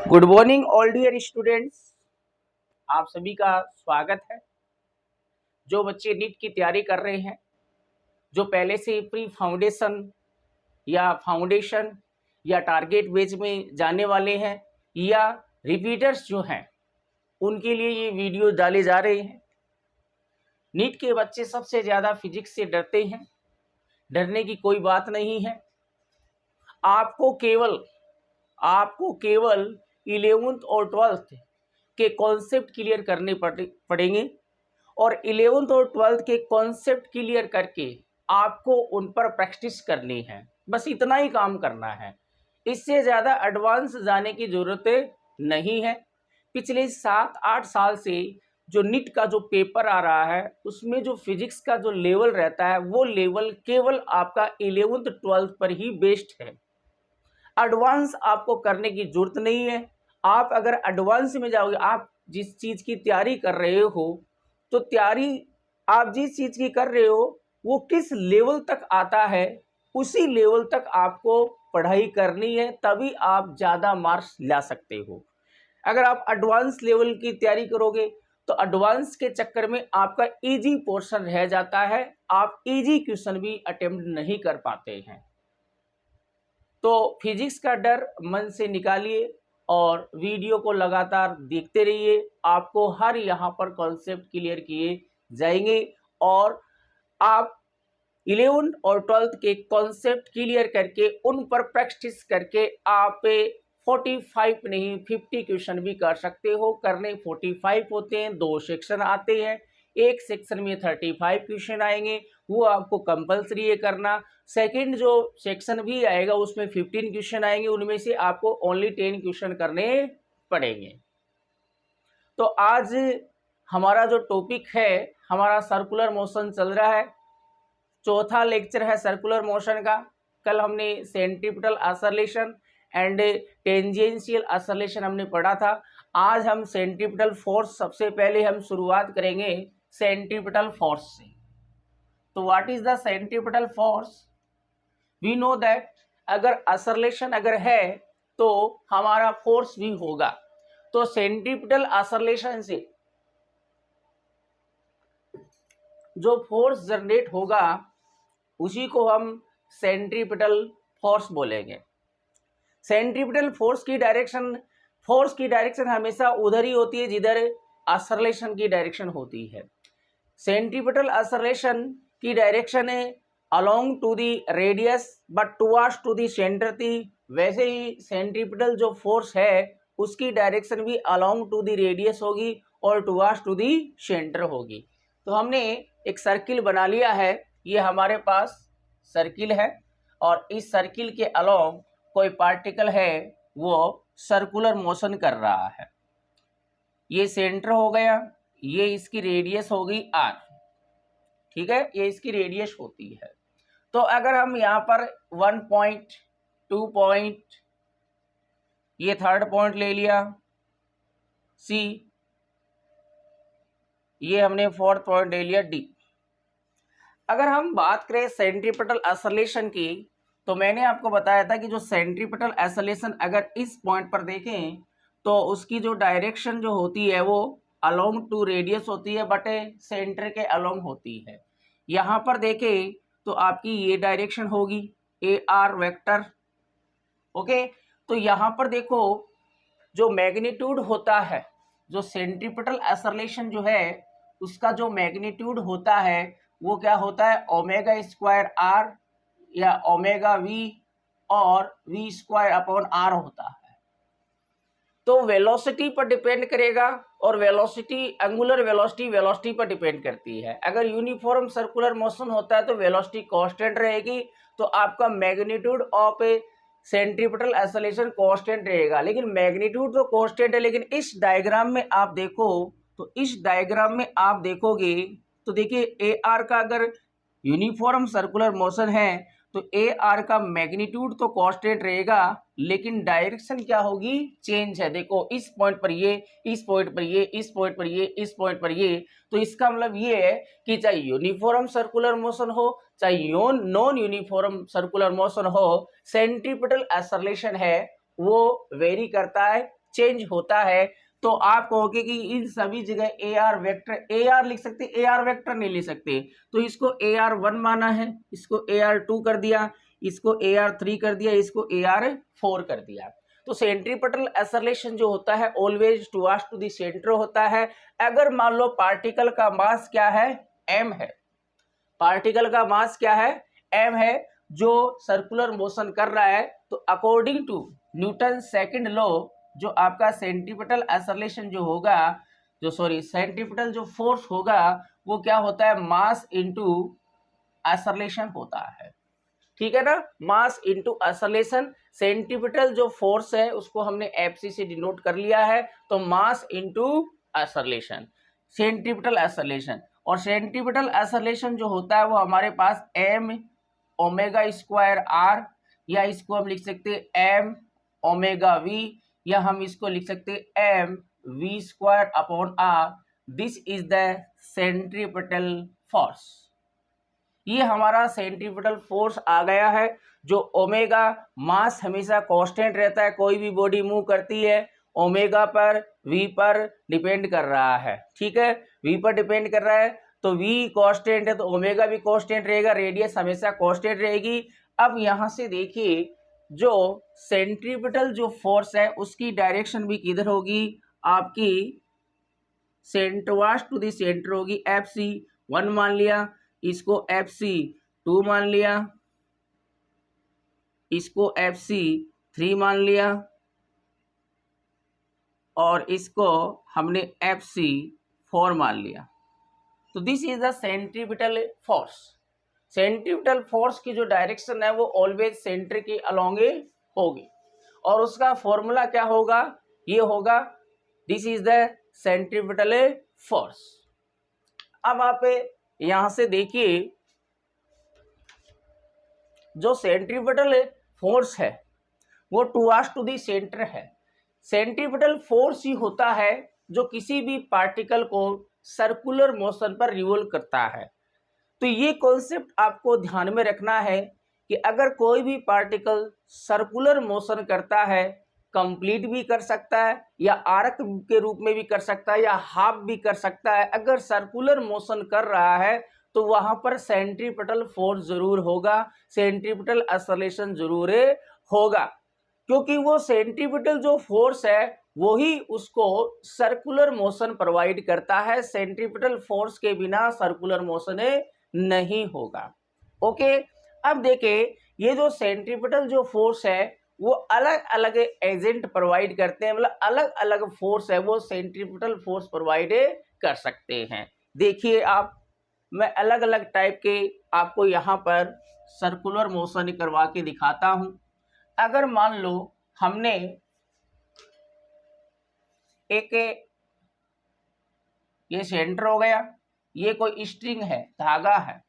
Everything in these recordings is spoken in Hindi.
Good morning all dear students. आप सभी का स्वागत है। जो बच्चे नीट की तैयारी कर रहे हैं, जो पहले से प्री फाउंडेशन या टारगेट बेस में जाने वाले हैं या रिपीटर्स जो हैं, उनके लिए ये वीडियो डाले जा रहे हैं। नीट के बच्चे सबसे ज़्यादा फिजिक्स से डरते हैं। डरने की कोई बात नहीं है। आपको केवल 11th और 12th के कॉन्सेप्ट क्लियर करने पड़ेंगे और 11th और 12th के कॉन्सेप्ट क्लियर करके आपको उन पर प्रैक्टिस करनी है। बस इतना ही काम करना है, इससे ज़्यादा एडवांस जाने की ज़रूरत नहीं है। पिछले 7-8 साल से जो नीट का जो पेपर आ रहा है, उसमें जो फिजिक्स का जो लेवल रहता है, वो लेवल केवल आपका 11th 12th पर ही बेस्ड है। एडवांस आपको करने की जरूरत नहीं है। आप अगर एडवांस में जाओगे, आप जिस चीज़ की तैयारी कर रहे हो, तो तैयारी आप जिस चीज़ की कर रहे हो वो किस लेवल तक आता है, उसी लेवल तक आपको पढ़ाई करनी है, तभी आप ज़्यादा मार्क्स ला सकते हो। अगर आप एडवांस लेवल की तैयारी करोगे तो एडवांस के चक्कर में आपका इजी पोर्शन रह जाता है, आप इजी क्वेश्चन भी अटेम्प्ट नहीं कर पाते हैं। तो फिजिक्स का डर मन से निकालिए और वीडियो को लगातार देखते रहिए। आपको हर यहाँ पर कॉन्सेप्ट क्लियर किए जाएंगे और आप 11th और 12th के कॉन्सेप्ट क्लियर करके उन पर प्रैक्टिस करके आप 45 नहीं 50 क्वेश्चन भी कर सकते हो। करने 45 होते हैं, 2 सेक्शन आते हैं, एक सेक्शन में 35 क्वेश्चन आएंगे, वो आपको कंपलसरी है करना। सेकंड जो सेक्शन भी आएगा उसमें 15 क्वेश्चन आएंगे, उनमें से आपको ओनली 10 क्वेश्चन करने पड़ेंगे। तो आज हमारा जो टॉपिक है, हमारा सर्कुलर मोशन चल रहा है, चौथा लेक्चर है सर्कुलर मोशन का। कल हमने centripetal acceleration and tangential acceleration हमने पढ़ा था। आज हम सेंट्रीपिटल फोर्स, सबसे पहले हम शुरुआत करेंगे सेंट्रीपिटल फोर्स से। तो what is the centripetal force? We know that अगर एक्सेलरेशन अगर है तो हमारा फोर्स भी होगा। तो सेंट्रीपिटल एक्सेलरेशन से जो फोर्स जनरेट होगा उसी को हम सेंट्रीपिटल फोर्स बोलेंगे। सेंट्रीपिटल फोर्स की डायरेक्शन हमेशा उधर ही होती है जिधर एक्सेलरेशन की डायरेक्शन होती है। सेंट्रीपिटल एक्सेलरेशन की डायरेक्शन है along to the radius but towards to the centre थी। वैसे ही सेंट्रीपिटल जो फोर्स है उसकी डायरेक्शन भी अलोंग टू द रेडियस होगी और टुवर्ड्स टू द सेंटर होगी। तो हमने एक सर्किल बना लिया है, ये हमारे पास सर्किल है और इस सर्किल के अलोंग कोई पार्टिकल है, वो सर्कुलर मोशन कर रहा है। ये सेंटर हो गया, ये इसकी रेडियस होगी r, ठीक है, ये इसकी रेडियस होती है। तो अगर हम यहाँ पर 1 पॉइंट, 2 पॉइंट, ये थर्ड पॉइंट ले लिया C, ये हमने फोर्थ पॉइंट ले लिया D। अगर हम बात करें सेंट्रीपिटल एक्सेलरेशन की, तो मैंने आपको बताया था कि जो सेंट्रीपिटल एक्सेलरेशन अगर इस पॉइंट पर देखें तो उसकी जो डायरेक्शन जो होती है वो अलोंग टू रेडियस होती है, बट सेंटर के अलोंग होती है। यहाँ पर देखें तो आपकी ये डायरेक्शन होगी AR वेक्टर, ओके। तो यहाँ पर देखो जो मैग्नीट्यूड होता है, जो सेंट्रीपिटल एक्सेलरेशन जो है उसका जो मैग्नीट्यूड होता है वो क्या होता है, ओमेगा स्क्वायर R या ओमेगा V और V स्क्वायर अपॉन R होता है। तो वेलोसिटी पर डिपेंड करेगा और वेलोसिटी, एंगुलर वेलोसिटी पर डिपेंड करती है। अगर यूनिफॉर्म सर्कुलर मोशन होता है तो वेलोसिटी कांस्टेंट रहेगी, तो आपका magnitude of centripetal acceleration constant रहेगा। लेकिन मैग्नीट्यूड तो कांस्टेंट है, लेकिन इस डायग्राम में आप देखो तो इस डायग्राम में आप देखोगे तो देखिए AR का अगर यूनिफॉर्म सर्कुलर मोशन है तो AR का मैग्नीट्यूड तो कांस्टेंट रहेगा, लेकिन डायरेक्शन क्या होगी, चेंज है। देखो इस पॉइंट पर ये, इस पॉइंट पर ये, इस पॉइंट पर ये, इस पॉइंट पर ये। तो इसका मतलब ये है कि चाहे यूनिफॉर्म सर्कुलर मोशन हो चाहे नॉन यूनिफॉर्म सर्कुलर मोशन हो, सेंट्रीपिटल एक्सेलरेशन है वो वेरी करता है, चेंज होता है तो आप कहोगे कि इन सभी जगह A R vector, A R लिख सकते, ए आर वेक्टर नहीं लिख सकते, तो इसको ए आर 1 माना है, इसको ए आर 2 कर दिया, इसको ए आर 3 कर दिया, इसको ए आर 4 कर दिया। तो सेंट्रीपिटल एक्सेलरेशन जो होता है always towards to the centre होता है। अगर मान लो पार्टिकल का मास क्या है, m है, पार्टिकल का मास क्या है, m है, जो सर्कुलर मोशन कर रहा है, तो according to Newton second law जो आपका सेंट्रीपिटल एक्सेलरेशन जो होगा, सेंट्रीपिटल जो फोर्स होगा वो क्या होता है, मास इनटू एक्सेलरेशन होता है। ठीक है ना, मास इनटू एक्सेलरेशन। सेंट्रीपिटल जो फोर्स है उसको हमने एफसी से डिनोट कर लिया है, तो mass into acceleration, centripetal acceleration. और सेंट्रीपिटल एक्सेलरेशन जो होता है वो हमारे पास m ओमेगा स्क्वायर r, या इसको हम लिख सकते हैं m ओमेगा v, या हम इसको लिख सकते हैं m v square upon r। This is the centripetal force. ये हमारा सेंट्रीपिटल फोर्स आ गया है, जो ओमेगा, मास हमेशा कांस्टेंट रहता है, कोई भी बॉडी मूव करती है ओमेगा पर, v पर डिपेंड कर रहा है। ठीक है, v पर डिपेंड कर रहा है, तो v कांस्टेंट है तो ओमेगा भी कांस्टेंट रहेगा, रेडियस हमेशा कांस्टेंट रहेगी। अब यहाँ से देखिए, जो सेंट्रीपिटल जो फोर्स है उसकी डायरेक्शन भी किधर होगी, आपकी सेंटरवार्ड्स टू द सेंटर होगी। FC1 मान लिया, इसको FC2 मान लिया, इसको FC3 मान लिया, और इसको हमने FC4 मान लिया। तो this is the centripetal force. Centripetal force की जो डायरेक्शन है वो ऑलवेज सेंटर के अलोंगे होगी, और उसका फॉर्मूला क्या होगा, ये होगा, this is the centripetal force. अब आप यहां से देखिए, जो सेंट्रीपिटल फोर्स है वो टुवर्ड्स टू द सेंटर है। सेंट्रीपिटल फोर्स ही होता है जो किसी भी पार्टिकल को सर्कुलर मोशन पर रिवॉल्व करता है। तो ये कॉन्सेप्ट आपको ध्यान में रखना है कि अगर कोई भी पार्टिकल सर्कुलर मोशन करता है, कंप्लीट भी कर सकता है, या आर्क के रूप में भी कर सकता है, या हाफ भी कर सकता है, अगर सर्कुलर मोशन कर रहा है तो वहां पर सेंट्रीपिटल फोर्स जरूर होगा, सेंट्रीपिटल एक्सेलरेशन जरूर होगा, क्योंकि वो सेंट्रीपिटल जो फोर्स है वही उसको सर्कुलर मोशन प्रोवाइड करता है। सेंट्रीपिटल फोर्स के बिना सर्कुलर मोशन नहीं होगा। ओके, अब देखें, ये जो सेंट्रीपिटल जो फोर्स है वो अलग अलग एजेंट प्रोवाइड करते हैं, मतलब अलग अलग फोर्स है वो सेंट्रीपिटल फोर्स प्रोवाइड कर सकते हैं। देखिए आप, मैं अलग अलग टाइप के आपको यहाँ पर सर्कुलर मोशन करवा के दिखाता हूं। अगर मान लो हमने एक, ये सेंटर हो गया, ये कोई स्ट्रिंग है, धागा है,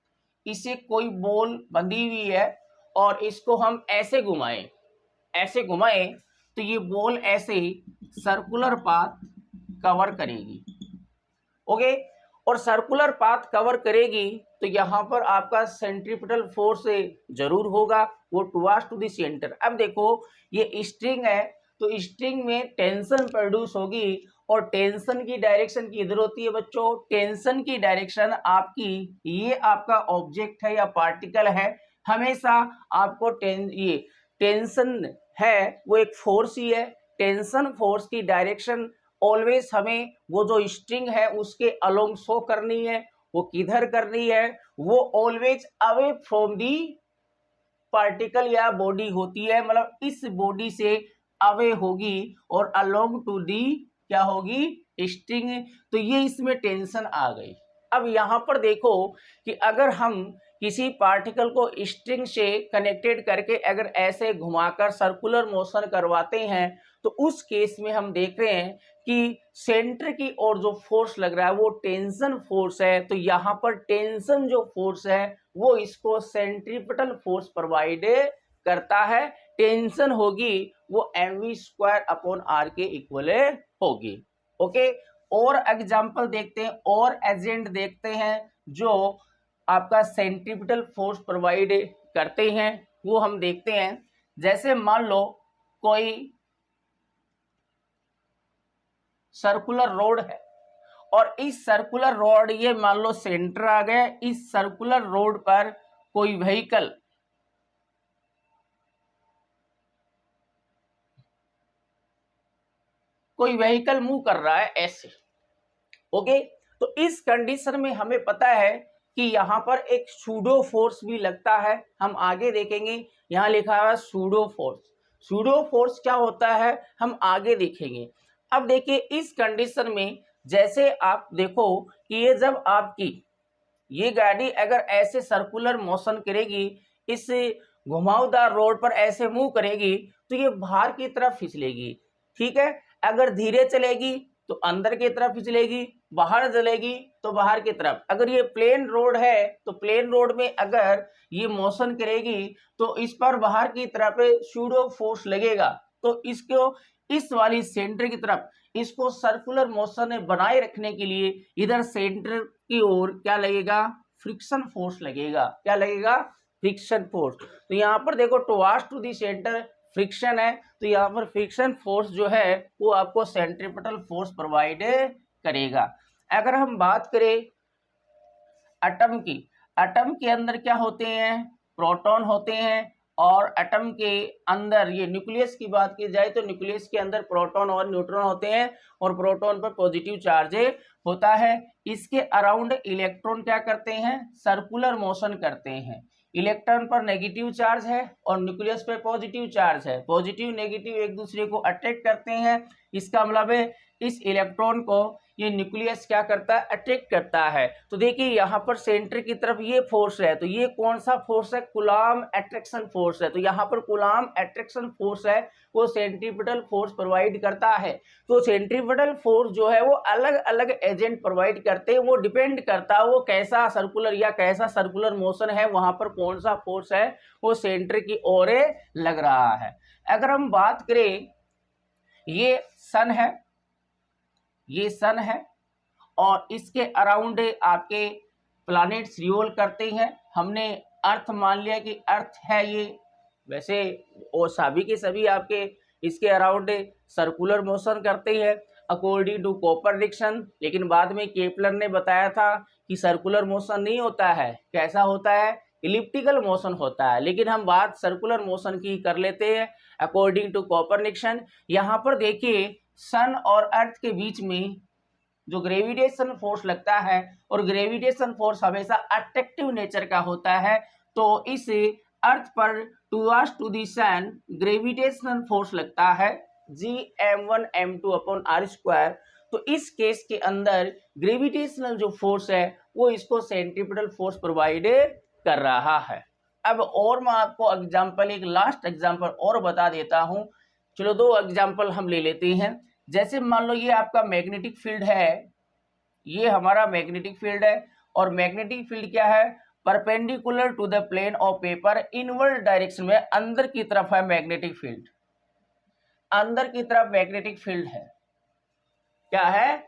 इसे कोई बॉल बंधी हुई है, और इसको हम ऐसे घुमाएं, ऐसे घुमाएं, तो ये बॉल ऐसे सर्कुलर पाथ कवर करेगी। ओके, और सर्कुलर पाथ कवर करेगी तो यहाँ पर आपका सेंट्रीपिटल फोर्स जरूर होगा, वो टुवर्ड्स टू द सेंटर। अब देखो, ये स्ट्रिंग है, तो स्ट्रिंग में टेंशन प्रोड्यूस होगी, और टेंशन की डायरेक्शन किधर होती है बच्चों, टेंशन की डायरेक्शन आपकी, ये आपका ऑब्जेक्ट है या पार्टिकल है, हमेशा आपको ये टेंशन है वो एक फोर्स ही है, टेंशन फोर्स की डायरेक्शन ऑलवेज हमें वो जो स्ट्रिंग है उसके अलोंग शो करनी है। वो किधर करनी है, वो always away from the particle या बॉडी होती है, मतलब इस बॉडी से अवे होगी, और अलोंग टू दी क्या होगी, स्ट्रिंग। तो ये इसमें टेंशन आ गई। अब यहाँ पर देखो कि अगर हम किसी पार्टिकल को स्ट्रिंग से कनेक्टेड करके अगर ऐसे घुमाकर सर्कुलर मोशन करवाते हैं, तो उस केस में हम देख रहे हैं कि सेंटर की ओर जो फोर्स लग रहा है वो टेंशन फोर्स है। तो यहाँ पर टेंशन जो फोर्स है वो इसको सेंट्रीपिटल फोर्स प्रोवाइड करता है। टेंशन होगी वो mv² अपॉन r के इक्वल होगी। ओके, और एग्जाम्पल देखते हैं, और एजेंट देखते हैं जो आपका सेंट्रीपिटल फोर्स प्रोवाइड करते हैं, वो हम देखते हैं। जैसे मान लो कोई सर्कुलर रोड है, और इस सर्कुलर रोड, ये मान लो सेंटर आ गया, इस सर्कुलर रोड पर कोई व्हीकल मूव कर रहा है ऐसे। ओके, तो इस कंडीशन में हमें पता है कि यहाँ पर एक सूडो फोर्स भी लगता है। हम आगे देखेंगे, यहाँ लिखा हुआ है सूडो फोर्स। सूडो फोर्स क्या होता है हम आगे देखेंगे। अब देखिए इस कंडीशन में जैसे आप देखो कि ये जब आपकी ये गाड़ी अगर ऐसे सर्कुलर मोशन करेगी, इस घुमावदार रोड पर ऐसे मूव करेगी, तो ये बाहर की तरफ फिसलेगी। ठीक है, अगर धीरे चलेगी तो अंदर की तरफ फिसलेगी, बाहर चलेगी तो बाहर की तरफ। अगर ये प्लेन रोड है तो प्लेन रोड में अगर ये मोशन करेगी तो इस पर बाहर की तरफ सूडो फोर्स लगेगा। तो इसको इस वाली सेंटर की तरफ इसको सर्कुलर मोशन बनाए रखने के लिए इधर सेंटर की ओर क्या लगेगा, फ्रिक्शन फोर्स लगेगा। क्या लगेगा, फ्रिक्शन फोर्स। तो यहाँ पर देखो towards to the centre friction है, तो यहाँ पर फ्रिक्शन फोर्स जो है वो आपको सेंट्रीपिटल फोर्स प्रोवाइड करेगा। अगर हम बात करें एटम की, एटम के अंदर क्या होते हैं, प्रोटॉन होते हैं, और एटम के अंदर ये न्यूक्लियस की बात की जाए तो न्यूक्लियस के अंदर प्रोटॉन और न्यूट्रॉन होते हैं, और प्रोटॉन पर पॉजिटिव चार्ज होता है। इसके अराउंड इलेक्ट्रॉन क्या करते हैं, सर्कुलर मोशन करते हैं। इलेक्ट्रॉन पर नेगेटिव चार्ज है और न्यूक्लियस पर पॉजिटिव चार्ज है। पॉजिटिव नेगेटिव एक दूसरे को अट्रैक्ट करते हैं। इसका मतलब है इस इलेक्ट्रॉन को ये न्यूक्लियस क्या करता है, अट्रैक्ट करता है। तो देखिए यहाँ पर सेंटर की तरफ ये फोर्स है, तो ये कौन सा फोर्स है, कूलॉम अट्रैक्शन फोर्स है। तो यहाँ पर कूलॉम अट्रैक्शन फोर्स है वो सेंट्रीपिटल फोर्स प्रोवाइड करता है। तो सेंट्रीपिटल फोर्स जो है वो अलग अलग एजेंट प्रोवाइड करते हैं, वो डिपेंड करता है वो कैसा सर्कुलर या कैसा सर्कुलर मोशन है, वहां पर कौन सा फोर्स है वो सेंटर की ओर लग रहा है। अगर हम बात करें, ये सन है, ये सन है, और इसके अराउंड आपके प्लैनेट्स रिवॉल्व करते हैं। हमने अर्थ मान लिया कि अर्थ है ये, वैसे और सभी के सभी आपके इसके अराउंड सर्कुलर मोशन करते हैं अकॉर्डिंग टू कोपरनिकस। लेकिन बाद में केपलर ने बताया था कि सर्कुलर मोशन नहीं होता है, कैसा होता है, इलिप्टिकल मोशन होता है। लेकिन हम बात सर्कुलर मोशन की कर लेते हैं अकॉर्डिंग टू कोपरनिकस। यहाँ पर देखिए सन और अर्थ के बीच में जो ग्रेविटेशन फोर्स लगता है, और ग्रेविटेशन फोर्स हमेशा अट्रैक्टिव नेचर का होता है। तो इस अर्थ पर towards to the sun gravitational force लगता है Gm1m2/r²। तो इस केस के अंदर ग्रेविटेशनल जो फोर्स है वो इसको सेंट्रीपिटल फोर्स प्रोवाइड कर रहा है। अब और मैं आपको एग्जांपल, एक लास्ट एग्जांपल और बता देता हूं। चलो 2 एग्जांपल हम ले लेते हैं। जैसे मान लो ये आपका मैग्नेटिक फील्ड है, ये हमारा मैग्नेटिक फील्ड है, और मैग्नेटिक फील्ड क्या है, perpendicular to the plane of paper inward direction में अंदर की तरफ है मैग्नेटिक फील्ड, अंदर की तरफ मैग्नेटिक फील्ड है। क्या है,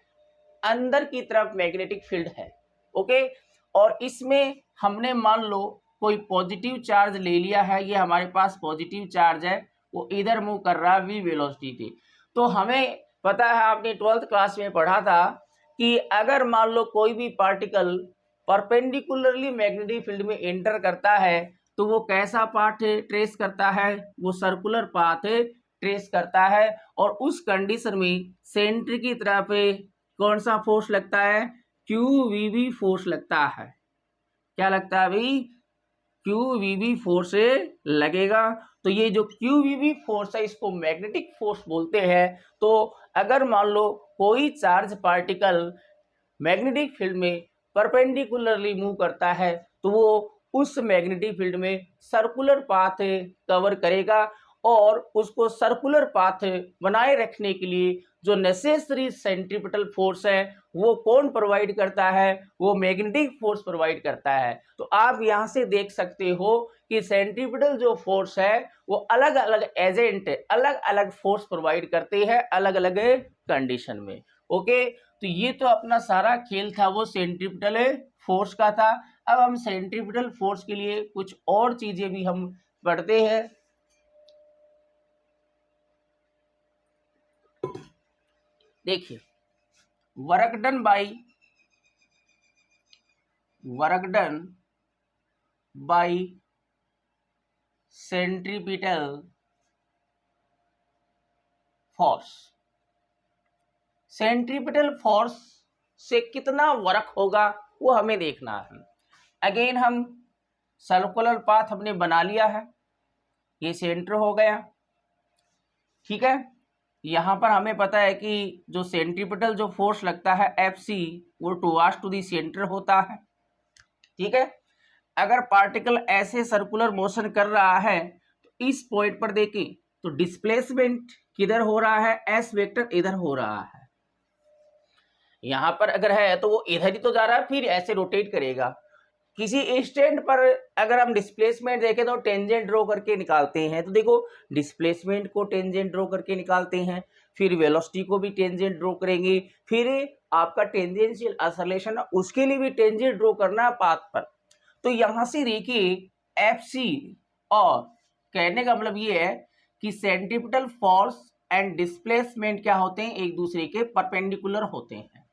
अंदर की तरफ मैग्नेटिक फील्ड है। ओके, और इसमें हमने मान लो कोई पॉजिटिव चार्ज ले लिया है, ये हमारे पास पॉजिटिव चार्ज है, वो इधर मूव कर रहा है v वेलोसिटी। तो हमें पता है, आपने 12th क्लास में पढ़ा था कि अगर मान लो कोई भी पार्टिकल परपेंडिकुलरली मैग्नेटिक फील्ड में एंटर करता है तो वो कैसा पाथ ट्रेस करता है, वो सर्कुलर पाथ ट्रेस करता है। और उस कंडीशन में सेंटर की तरफ कौन सा फोर्स लगता है, QVB फोर्स लगता है। क्या लगता है भाई, QVB फोर्स लगेगा। तो ये जो QVB फोर्स है इसको मैग्नेटिक फोर्स बोलते हैं। तो अगर मान लो कोई चार्ज पार्टिकल मैग्नेटिक फील्ड में परपेंडिकुलरली मूव करता है तो वो उस मैग्नेटिक फील्ड में सर्कुलर पाथ कवर करेगा, और उसको सर्कुलर पाथ बनाए रखने के लिए जो नेसेसरी सेंट्रीपिटल फोर्स है वो कौन प्रोवाइड करता है, वो मैग्नेटिक फोर्स प्रोवाइड करता है। तो आप यहाँ से देख सकते हो कि सेंट्रीपिटल जो फोर्स है वो अलग अलग एजेंट अलग अलग फोर्स प्रोवाइड करते हैं अलग अलग कंडीशन में। ओके, तो ये तो अपना सारा खेल था वो सेंट्रीपिटल फोर्स का था। अब हम सेंट्रीपिटल फोर्स के लिए कुछ और चीजें भी हम पढ़ते हैं। देखिए work done bye centripetal force. Centripetal force से कितना वर्क होगा वो हमें देखना है। अगेन हम सर्कुलर पाथ हमने बना लिया है, ये सेंटर हो गया, ठीक है। यहाँ पर हमें पता है कि जो सेंट्रीपिटल जो फोर्स लगता है Fc वो टुवर्ड्स टू दी सेंटर होता है, ठीक है। अगर पार्टिकल ऐसे सर्कुलर मोशन कर रहा है तो इस पॉइंट पर देखें तो डिस्प्लेसमेंट किधर हो रहा है, एस वेक्टर इधर हो रहा है। यहाँ पर अगर है तो वो इधर ही तो जा रहा है, फिर ऐसे रोटेट करेगा। किसी स्टैंड पर अगर हम डिस्प्लेसमेंट देखें तो टेंजेंट ड्रॉ करके निकालते हैं, तो देखो डिस्प्लेसमेंट को टेंजेंट ड्रॉ करके निकालते हैं, फिर वेलोसिटी को भी टेंजेंट ड्रॉ करेंगे, फिर आपका टेंजेंशियल एक्सेलरेशन उसके लिए भी टेंजेंट ड्रॉ करना है पाथ पर। तो यहाँ से देखिए Fc, और कहने का मतलब ये है कि सेंट्रीपिटल फोर्स एंड डिस्प्लेसमेंट क्या होते हैं, एक दूसरे के परपेंडिकुलर होते हैं,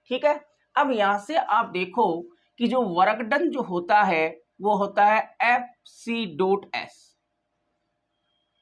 ठीक है। अब यहां से आप देखो कि जो वर्क डन जो होता है वो होता है Fc.s।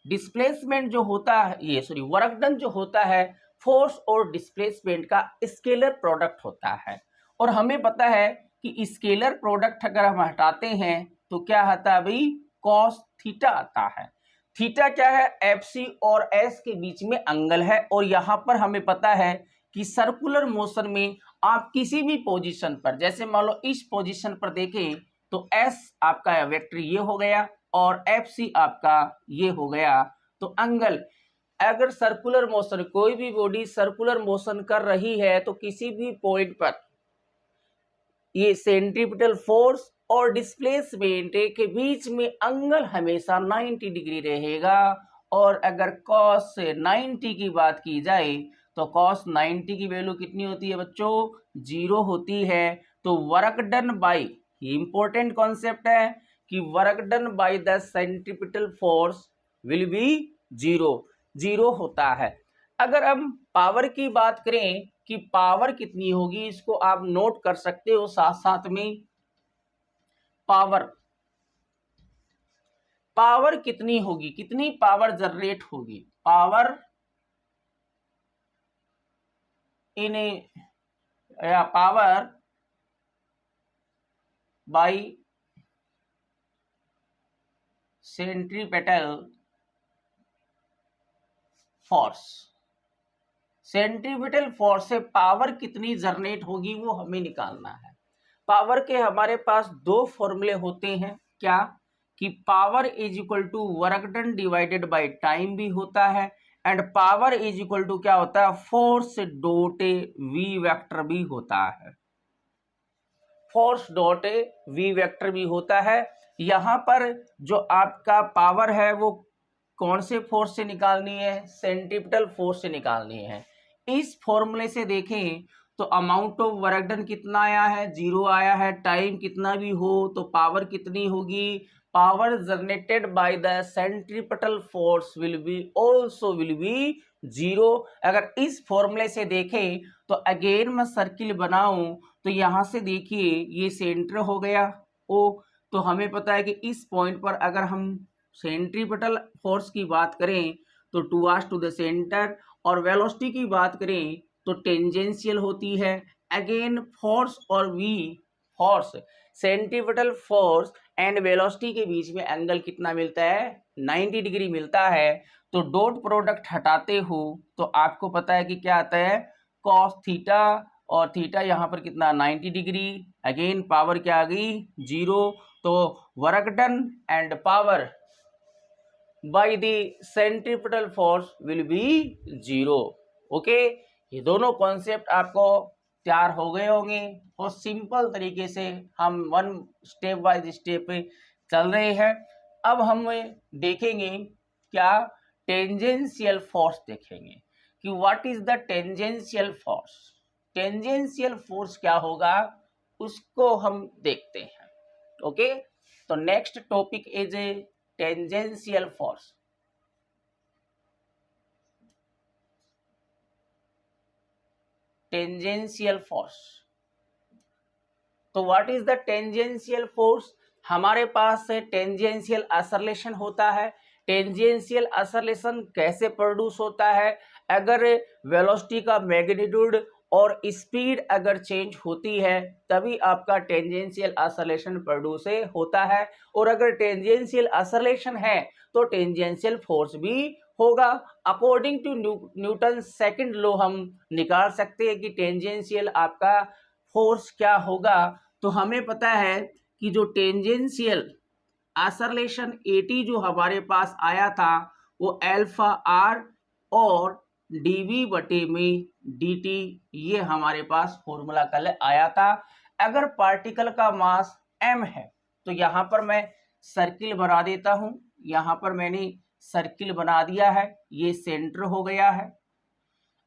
डिस्प्लेसमेंट जो होता है, ये सॉरी वर्क डन जो होता है फोर्स और डिस्प्लेसमेंट का स्केलर प्रोडक्ट होता है। और हमें पता है कि स्केलर प्रोडक्ट अगर हम हटाते हैं तो क्या आता है भाई, कॉस थीटा आता है। थीटा क्या है, Fc और s के बीच में एंगल है। और यहाँ पर हमें पता है कि सर्कुलर मोशन में आप किसी भी पोजीशन पर, जैसे मान लो इस पोजीशन पर देखें तो s आपका वेक्टर ये हो गया और Fc आपका ये हो गया। तो एंगल, अगर सर्कुलर मोशन, कोई भी बॉडी सर्कुलर मोशन कर रही है तो किसी भी पॉइंट पर ये सेंट्रीपिटल फोर्स और डिस्प्लेसमेंट के बीच में एंगल हमेशा 90 डिग्री रहेगा। और अगर cos 90 की बात की जाए तो cos 90 की वैल्यू कितनी होती है बच्चों, 0 होती है। तो वर्क डन बाय, ये इंपॉर्टेंट कॉन्सेप्ट है कि work done by the centripetal force will be 0 होता है। अगर हम पावर की बात करें कि पावर कितनी होगी, इसको आप नोट कर सकते हो साथ साथ में। पावर कितनी होगी, कितनी पावर जनरेट होगी, पावर इन या power bye centripetal force. Centripetal force से पावर कितनी जनरेट होगी वो हमें निकालना है। पावर के हमारे पास दो फॉर्मूले होते हैं, क्या कि power is equal to work done divided by time भी होता है, and power is equal to क्या होता है, फोर्स डॉट वी वेक्टर भी होता है। फोर्स डॉट वी वेक्टर भी होता है। यहाँ पर जो आपका पावर है वो कौन से फोर्स से निकालनी है, सेंट्रीपिटल फोर्स से निकालनी है। इस फॉर्मूले से देखें तो अमाउंट ऑफ वर्क डन कितना आया है, 0 आया है। टाइम कितना भी हो तो पावर कितनी होगी, power generated by the centripetal force will be also will be 0। अगर इस फॉर्मूले से देखें तो अगेन मैं सर्किल बनाऊं तो यहां से देखिए ये सेंटर हो गया ओ। तो हमें पता है कि इस पॉइंट पर अगर हम सेंट्रीपिटल फोर्स की बात करें तो टुवर्ड्स टू द सेंटर, और वेलोसिटी की बात करें तो टेंजेंशियल होती है। अगेन फोर्स और V, force centripetal force and velocity के बीच में एंगल कितना मिलता है, 90 डिग्री मिलता है। तो डॉट प्रोडक्ट हटाते हो तो आपको पता है कि क्या आता है, कॉस थीटा, और थीटा यहाँ पर कितना 90 डिग्री। अगेन पावर क्या आ गई, 0। तो work done and power by the centripetal force will be 0। Okay, ये दोनों कॉन्सेप्ट आपको तैयार हो गए होंगे और सिंपल तरीके से हम वन स्टेप बाय स्टेप चल रहे हैं। अब हम देखेंगे क्या, टेंजेंशियल फोर्स देखेंगे कि what is the tangential force. Tangential force क्या होगा उसको हम देखते हैं। ओके, तो next topic is a tangential force. Tangential force. तो what is the tangential force? हमारे पास टेंजेंशियल असरलेशन होता है। टेंजेंशियल असरलेशन कैसे प्रोड्यूस होता है? अगर वेलोसिटी का मैग्नीट्यूड और स्पीड अगर चेंज होती है तभी आपका टेंजेंशियल असरलेशन प्रोड्यूस होता है। और अगर टेंजेंशियल असरलेशन है तो टेंजेंशियल फोर्स भी होगा। According to Newton second law हम निकाल सकते हैं कि टेंजेंशियल आपका फोर्स क्या होगा। तो हमें पता है कि जो टेंजेंशियल आसरलेशन एटी जो हमारे पास आया था वो अल्फा आर और डीवी बटे में dt, ये हमारे पास फॉर्मूला कल आया था। अगर पार्टिकल का मास m है तो यहां पर मैं सर्किल बना देता हूं। यहां पर मैंने सर्किल बना दिया है, ये सेंटर हो गया है।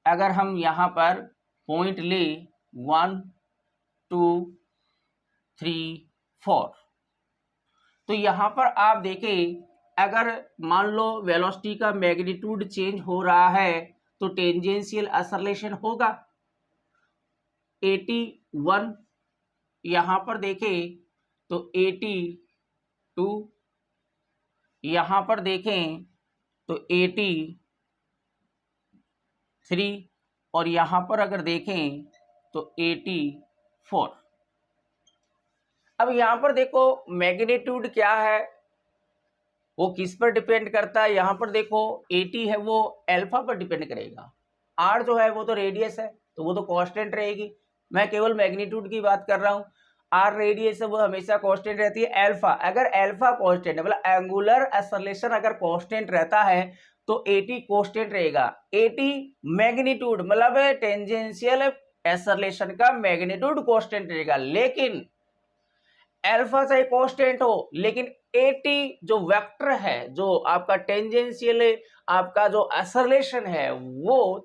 अगर हम यहां पर पॉइंट ले 1 2 3 4, तो यहां पर आप देखें अगर मान लो वेलोसिटी का मैग्नीट्यूड चेंज हो रहा है तो टेंजेंशियल असरलेशन होगा। 81 यहां पर देखें तो 82, यहां पर देखें तो 83 और यहां पर अगर देखें तो 84। अब यहां पर देखो मैग्नीट्यूड क्या है, वो किस पर डिपेंड करता है? यहां पर देखो 80 है वो अल्फा पर डिपेंड करेगा। आर जो है वो तो रेडियस है तो वो तो कांस्टेंट रहेगी। मैं केवल मैग्नीट्यूड की बात कर रहा हूं। आर रेडियस है वो हमेशा कांस्टेंट रहती है। अल्फा, अगर अल्फा कांस्टेंट है मतलब एंगुलर एक्सेलरेशन अगर कांस्टेंट रहता है तो 80 कांस्टेंट रहेगा। 80 मैग्नीट्यूड मतलब टेंजेंशियल एक्सेलरेशन का मैग्नीट्यूड कांस्टेंट रहेगा। लेकिन अल्फा चाहे कांस्टेंट हो लेकिन 80 जो वेक्टर है, जो आपका टेंजेंशियल आपका जो एक्सेलरेशन है वो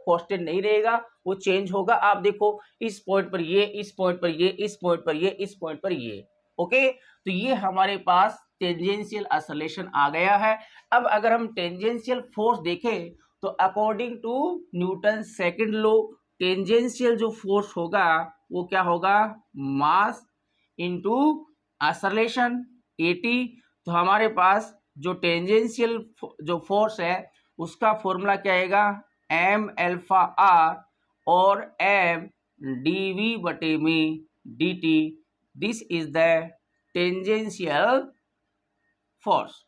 कांस्टेंट नहीं रहेगा, वो चेंज होगा। आप देखो इस पॉइंट पर ये, इस पॉइंट पर ये, इस पॉइंट पर ये, इस पॉइंट पर ये। ओके, तो ये हमारे पास टेंजेंशियल एक्सेलरेशन आ गया है। अब अगर हम टेंजेंशियल फोर्स देखें तो according to Newton second law tangential जो फोर्स होगा वो क्या होगा? Mass into acceleration 80। तो हमारे पास जो टेंजेंशियल जो फोर्स है उसका फॉर्मूला क्या आएगा? m अल्फा आर और m dv बटे में dt। This is the tangential force.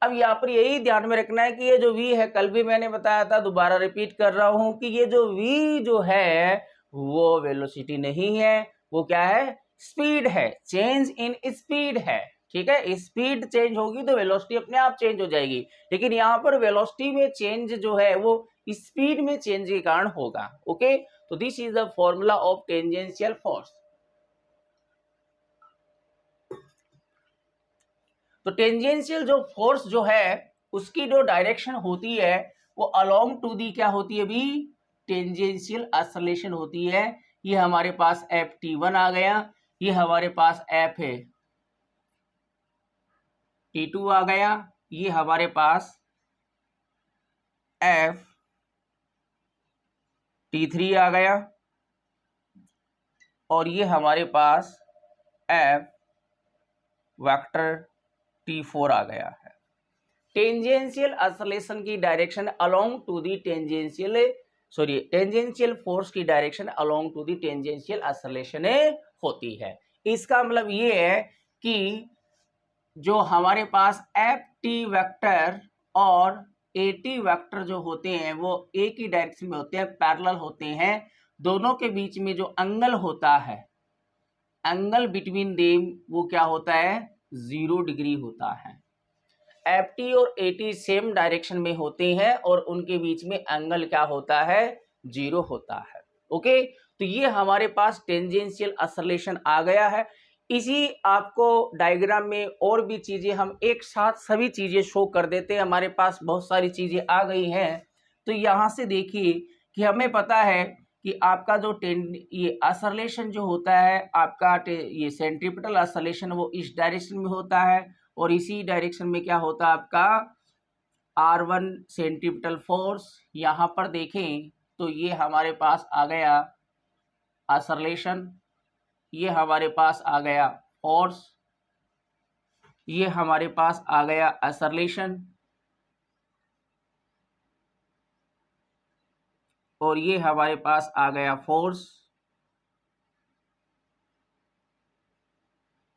अब यहाँ पर यही ध्यान में रखना है कि ये जो v है, कल भी मैंने बताया था, दोबारा रिपीट कर रहा हूं कि ये जो v जो है वो वेलोसिटी नहीं है, वो क्या है? स्पीड है। चेंज इन स्पीड है। ठीक है, स्पीड चेंज होगी तो वेलोसिटी अपने आप चेंज हो जाएगी। लेकिन यहाँ पर वेलोसिटी में चेंज जो है वो स्पीड में चेंज के कारण होगा। ओके, तो this is the formula of tangential force. तो टेंजेंशियल जो फोर्स जो है उसकी जो डायरेक्शन होती है वो अलोंग टू दी क्या होती है भी? टेंजेंशियल एक्सेलरेशन होती है। ये हमारे पास Ft1 आ गया, ये हमारे पास F है T2 आ गया, ये हमारे पास F T3 आ गया और ये हमारे पास F वेक्टर T4 आ गया है। टेंजेंशियल एक्सेलरेशन की direction along to the tangential force की direction along to the tangential acceleration होती है। इसका मतलब ये है कि जो हमारे पास एफ टी वेक्टर और ए टी वेक्टर जो होते हैं वो एक ही डायरेक्शन में होते हैं, पैरेलल होते हैं। दोनों के बीच में जो एंगल होता है, एंगल बिटवीन देम वो क्या होता है? 0 डिग्री होता है। एफ टी और ए टी सेम डायरेक्शन में होते हैं और उनके बीच में एंगल क्या होता है? 0 होता है। ओके, तो ये हमारे पास टेंजेंशियल एक्सेलरेशन आ गया है। इसी आपको डायग्राम में और भी चीजें हम एक साथ सभी चीजें शो कर देते हैं। हमारे पास बहुत सारी चीजें आ गई हैं। तो यहाँ से देखिए कि हमें पता है कि आपका जो ये एक्सेलरेशन जो होता है आपका ये सेंट्रीपिटल एक्सेलरेशन वो इस डायरेक्शन में होता है और इसी डायरेक्शन में क्या होता है आपका R1 सेंट्रीपिटल फोर्स। यहाँ पर देखें तो ये हमारे पास आ गया एक्सेलरेशन, ये हमारे पास आ गया फोर्स, ये हमारे पास आ गया एक्सेलरेशन, और ये हमारे पास आ गया फोर्स,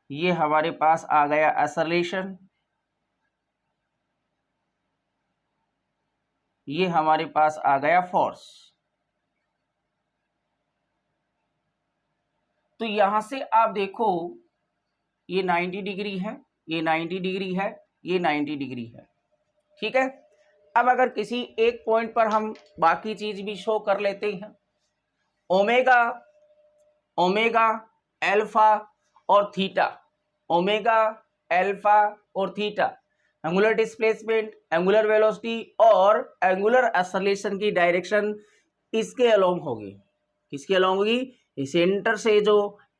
ये हमारे पास आ गया एक्सेलरेशन, ये हमारे पास आ गया फोर्स। तो यहां से आप देखो ये 90 डिग्री है, ये 90 डिग्री है, ये 90 डिग्री है, ठीक है। अब अगर किसी एक पॉइंट पर हम बाकी चीज भी शो कर लेते हैं, ओमेगा, ओमेगा, अल्फा और थीटा, ओमेगा, अल्फा और theta, angular displacement, angular velocity और एंगुलर एक्सेलरेशन की डायरेक्शन इसके अलोंग होगी। किसके अलोंग होगी? सेंटर से जो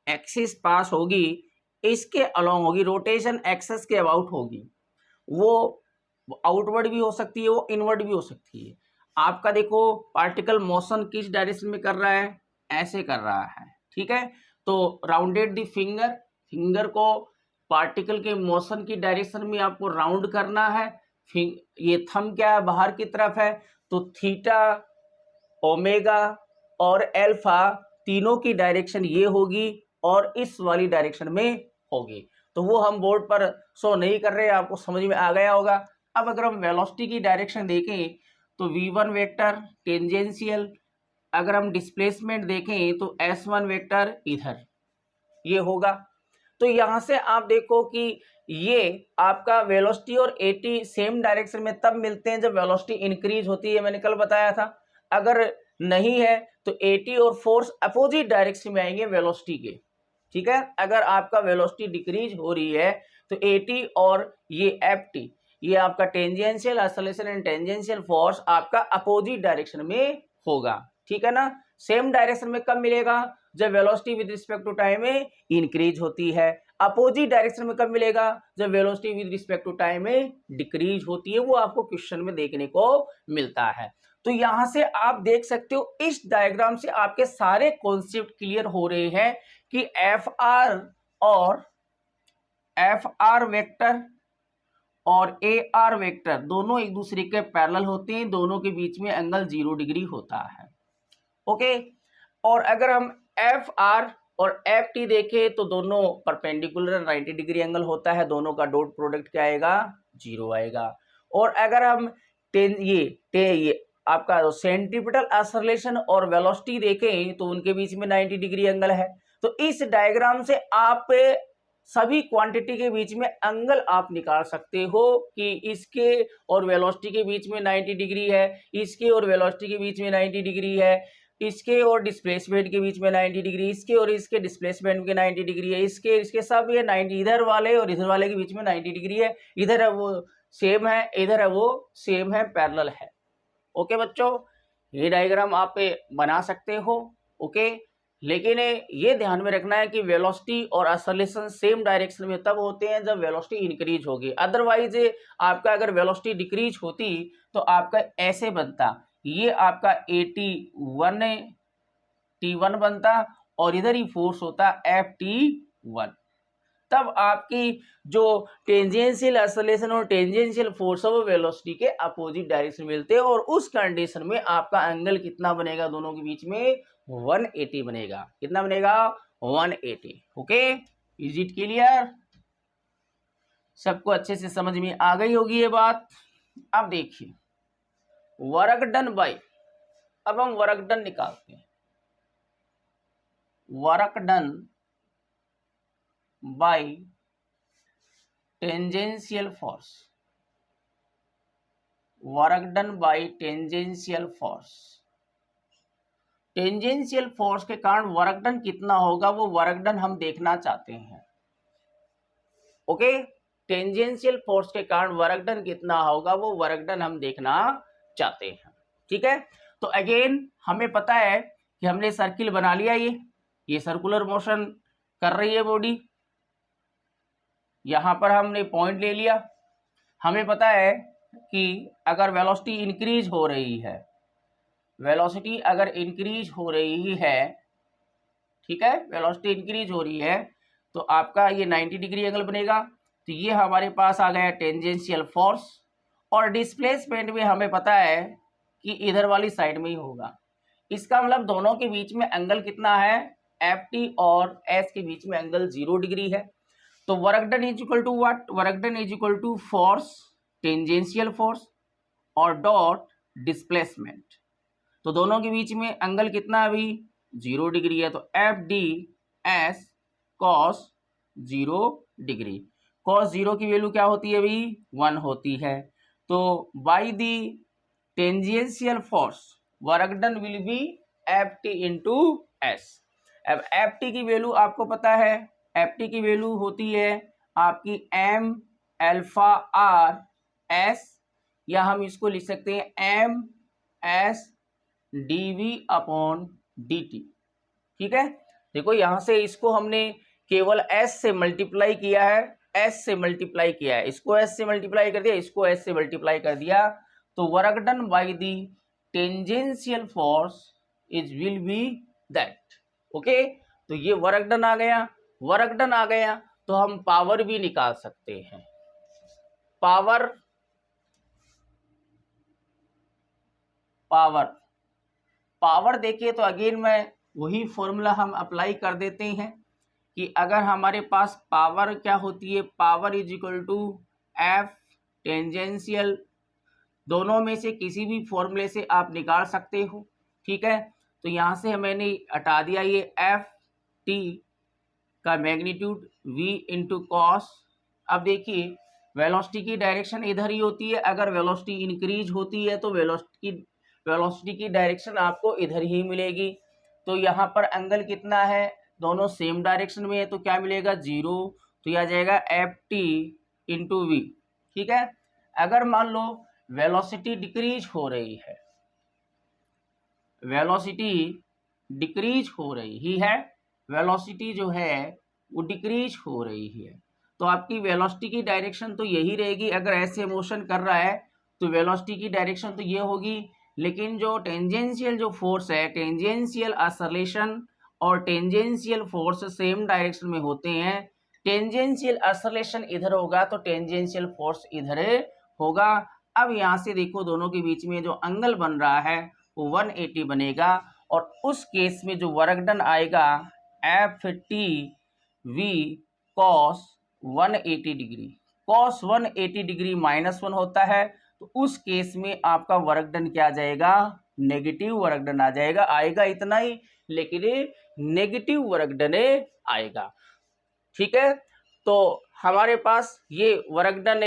एक्सिस पास होगी इसके अलोंग होगी, रोटेशन एक्सिस के अबाउट होगी। वो आउटवर्ड भी हो सकती है, वो इनवर्ड भी हो सकती है। आपका देखो पार्टिकल मोशन किस डायरेक्शन में कर रहा है? ऐसे कर रहा है, ठीक है। तो राउंडेड द फिंगर, फिंगर को पार्टिकल के मोशन की डायरेक्शन में आपको राउंड करना है। ये थंब क्या है? बाहर की तरफ है। तो थीटा, ओमेगा और अल्फा तीनों की डायरेक्शन ये होगी और इस वाली डायरेक्शन में होगी। तो वो हम बोर्ड पर शो नहीं कर रहे हैं, आपको समझ में आ गया होगा। अब अगर हम वेलोसिटी की डायरेक्शन देखें तो v1 वेक्टर टेंजेंशियल, अगर हम डिस्प्लेसमेंट देखें तो s1 वेक्टर इधर ये होगा। तो यहां से आप देखो कि ये आपका वेलोसिटी और एटी सेम डायरेक्शन में तब मिलते हैं जब वेलोसिटी इंक्रीज होती है, मैंने कल बताया था। अगर नहीं है तो एटी और फोर्स अपोजिट डायरेक्शन में आएंगे वेलोसिटी के, ठीक है। अगर आपका वेलोसिटी डिक्रीज हो रही है तो एटी और ये एफटी, ये आपका tangential acceleration and tangential force आपका अपोजिट डायरेक्शन में होगा, ठीक है ना। सेम डायरेक्शन में कब मिलेगा? जब velocity with respect to time में इंक्रीज होती है। अपोजिट डायरेक्शन में कब मिलेगा? जब velocity with respect to time में डिक्रीज होती है। वो आपको क्वेश्चन में देखने को मिलता है। तो यहां से आप देख सकते हो इस डायग्राम से आपके सारे कॉन्सेप्ट क्लियर हो रहे हैं कि एफ आर वेक्टर और ए आर वेक्टर दोनों एक दूसरे के पैरेलल होते हैं, दोनों के बीच में एंगल 0 डिग्री होता है, ओके। और अगर हम एफ आर और एफ टी देखें तो दोनों परपेंडिकुलर 90 डिग्री एंगल होता है, दोनों का डॉट प्रोडक्ट क्या आएगा? 0 आएगा। और अगर हम ये आपका सेंट्रीपिटल एक्सेलरेशन और वेलोसिटी देखें तो उनके बीच में 90 डिग्री एंगल है। तो इस डायग्राम से आप सभी क्वांटिटी के बीच में एंगल आप निकाल सकते हो कि इसके और वेलोसिटी के बीच में 90 डिग्री है, इसके और वेलोसिटी के बीच में 90 डिग्री है, इसके और डिस्प्लेसमेंट के बीच में 90 डिग्री, इसके और इसके डिस्प्लेसमेंट के 90 डिग्री है, इसके सब ये 90, इधर वाले और इधर वाले के बीच में 90 डिग्री है। इधर है वो सेम है, इधर है वो सेम है, पैरेलल है, ओके बच्चों। ये डायग्राम आप बना सकते हो, ओके। लेकिन ये ध्यान में रखना है कि वेलोसिटी और एक्सेलरेशन सेम डायरेक्शन में तब होते हैं जब वेलोसिटी इंक्रीज होगी। अदरवाइज आपका अगर वेलोसिटी डिक्रीज होती तो आपका ऐसे बनता, ये आपका T1 बनता और इधर ही फोर्स होता Ft1। तब आपकी जो टेंजेंशियल एक्सेलरेशन और टेंजेंशियल फोर्स है वो वेलोसिटी के अपोजिट डायरेक्शन मिलते हैं और उस कंडीशन में आपका एंगल कितना बनेगा? दोनों के बीच में 180 बनेगा। कितना बनेगा? 180, ओके। Is it clear? सबको अच्छे से समझ में आ गई होगी ये बात। अब देखिए वर्क डन बाय, अब हम वर्क डन निकालते हैं। Work done bye tangential force, work done bye tangential force. Tangential force के कारण वर्क डन कितना होगा वो वर्क डन हम देखना चाहते हैं, ओके। टेंजेंशियल फोर्स के कारण वर्क डन कितना होगा वो वर्क डन हम देखना चाहते हैं, ठीक है। तो अगेन हमें पता है कि हमने सर्किल बना लिया, ये सर्कुलर मोशन कर रही है बॉडी, यहां पर हमने पॉइंट ले लिया। हमें पता है कि अगर वेलोसिटी इंक्रीज हो रही है वेलोसिटी अगर इंक्रीज हो रही है, ठीक है, वेलोसिटी इंक्रीज हो रही है तो आपका ये 90 डिग्री एंगल बनेगा। तो ये हमारे पास आ गया टेंजेंशियल फोर्स, और डिस्प्लेसमेंट में हमें पता है कि इधर वाली साइड में ही होगा। इसका मतलब दोनों के बीच में एंगल कितना है, एफ टी और एस के बीच में एंगल 0 डिग्री है। तो work done is equal to what, work done is equal to force, tangential force और डॉट डिस्प्लेसमेंट। तो दोनों के बीच में एंगल कितना अभी 0 डिग्री है, तो F D S cos 0 degree. Cos 0 की वैल्यू क्या होती है अभी 1 होती है। तो by the tangential force work done will be F T into S. अब एफ टी की वैल्यू आपको पता है, एफ टी की वैल्यू होती है आपकी एम एल्फा आर एस, या हम इसको लिख सकते हैं M S dv upon dt। ठीक है, देखो यहां से इसको हमने केवल s से मल्टीप्लाई किया है, s से मल्टीप्लाई किया है, इसको s से मल्टीप्लाई कर दिया, इसको s से मल्टीप्लाई कर दिया, तो work done by the tangential force is will be that. Okay, तो ये वर्क डन आ गया। वर्क डन आ गया तो हम पावर भी निकाल सकते हैं। पावर पावर पावर देखिए तो अगेन मैं वही फॉर्मूला हम अप्लाई कर देते हैं कि अगर हमारे पास पावर क्या होती है, power is equal to F tangential, दोनों में से किसी भी फॉर्मूले से आप निकाल सकते हो। ठीक है, तो यहाँ से मैंने हटा दिया ये एफ टी का मैग्नीट्यूड v इंटू कॉस। अब देखिए वेलोसिटी की डायरेक्शन इधर ही होती है, अगर वेलोसिटी इंक्रीज होती है तो वेलोसिटी की डायरेक्शन आपको इधर ही मिलेगी। तो यहाँ पर एंगल कितना है, दोनों सेम डायरेक्शन में है, तो क्या मिलेगा 0, तो यह आ जाएगा एफ टी इंटू वी। ठीक है, अगर मान लो वेलोसिटी डिक्रीज हो रही है, वेलोसिटी डिक्रीज हो रही है, वेलोसिटी जो है वो डिक्रीज हो रही है, तो आपकी वेलोसिटी की डायरेक्शन तो यही रहेगी। अगर ऐसे मोशन कर रहा है तो वेलोसिटी की डायरेक्शन तो ये होगी, लेकिन जो टेंजेंशियल जो फोर्स है, टेंजेंशियल एक्सेलरेशन और टेंजेंशियल फोर्स सेम डायरेक्शन में होते हैं। टेंजेंशियल एक्सेलरेशन इधर होगा तो टेंजेंशियल फोर्स इधर होगा। अब यहाँ से देखो दोनों के बीच में जो एंगल बन रहा है वो 180 बनेगा, और उस केस में जो वर्क डन आएगा F T V cos 180 degree. Cos 180 degree -1 होता है, तो उस केस में आपका वर्क डन क्या आ जाएगा, नेगेटिव वर्क डन आ जाएगा। आएगा इतना ही, लेकिन नेगेटिव वर्क डन आएगा। ठीक है, तो हमारे पास ये वर्क डन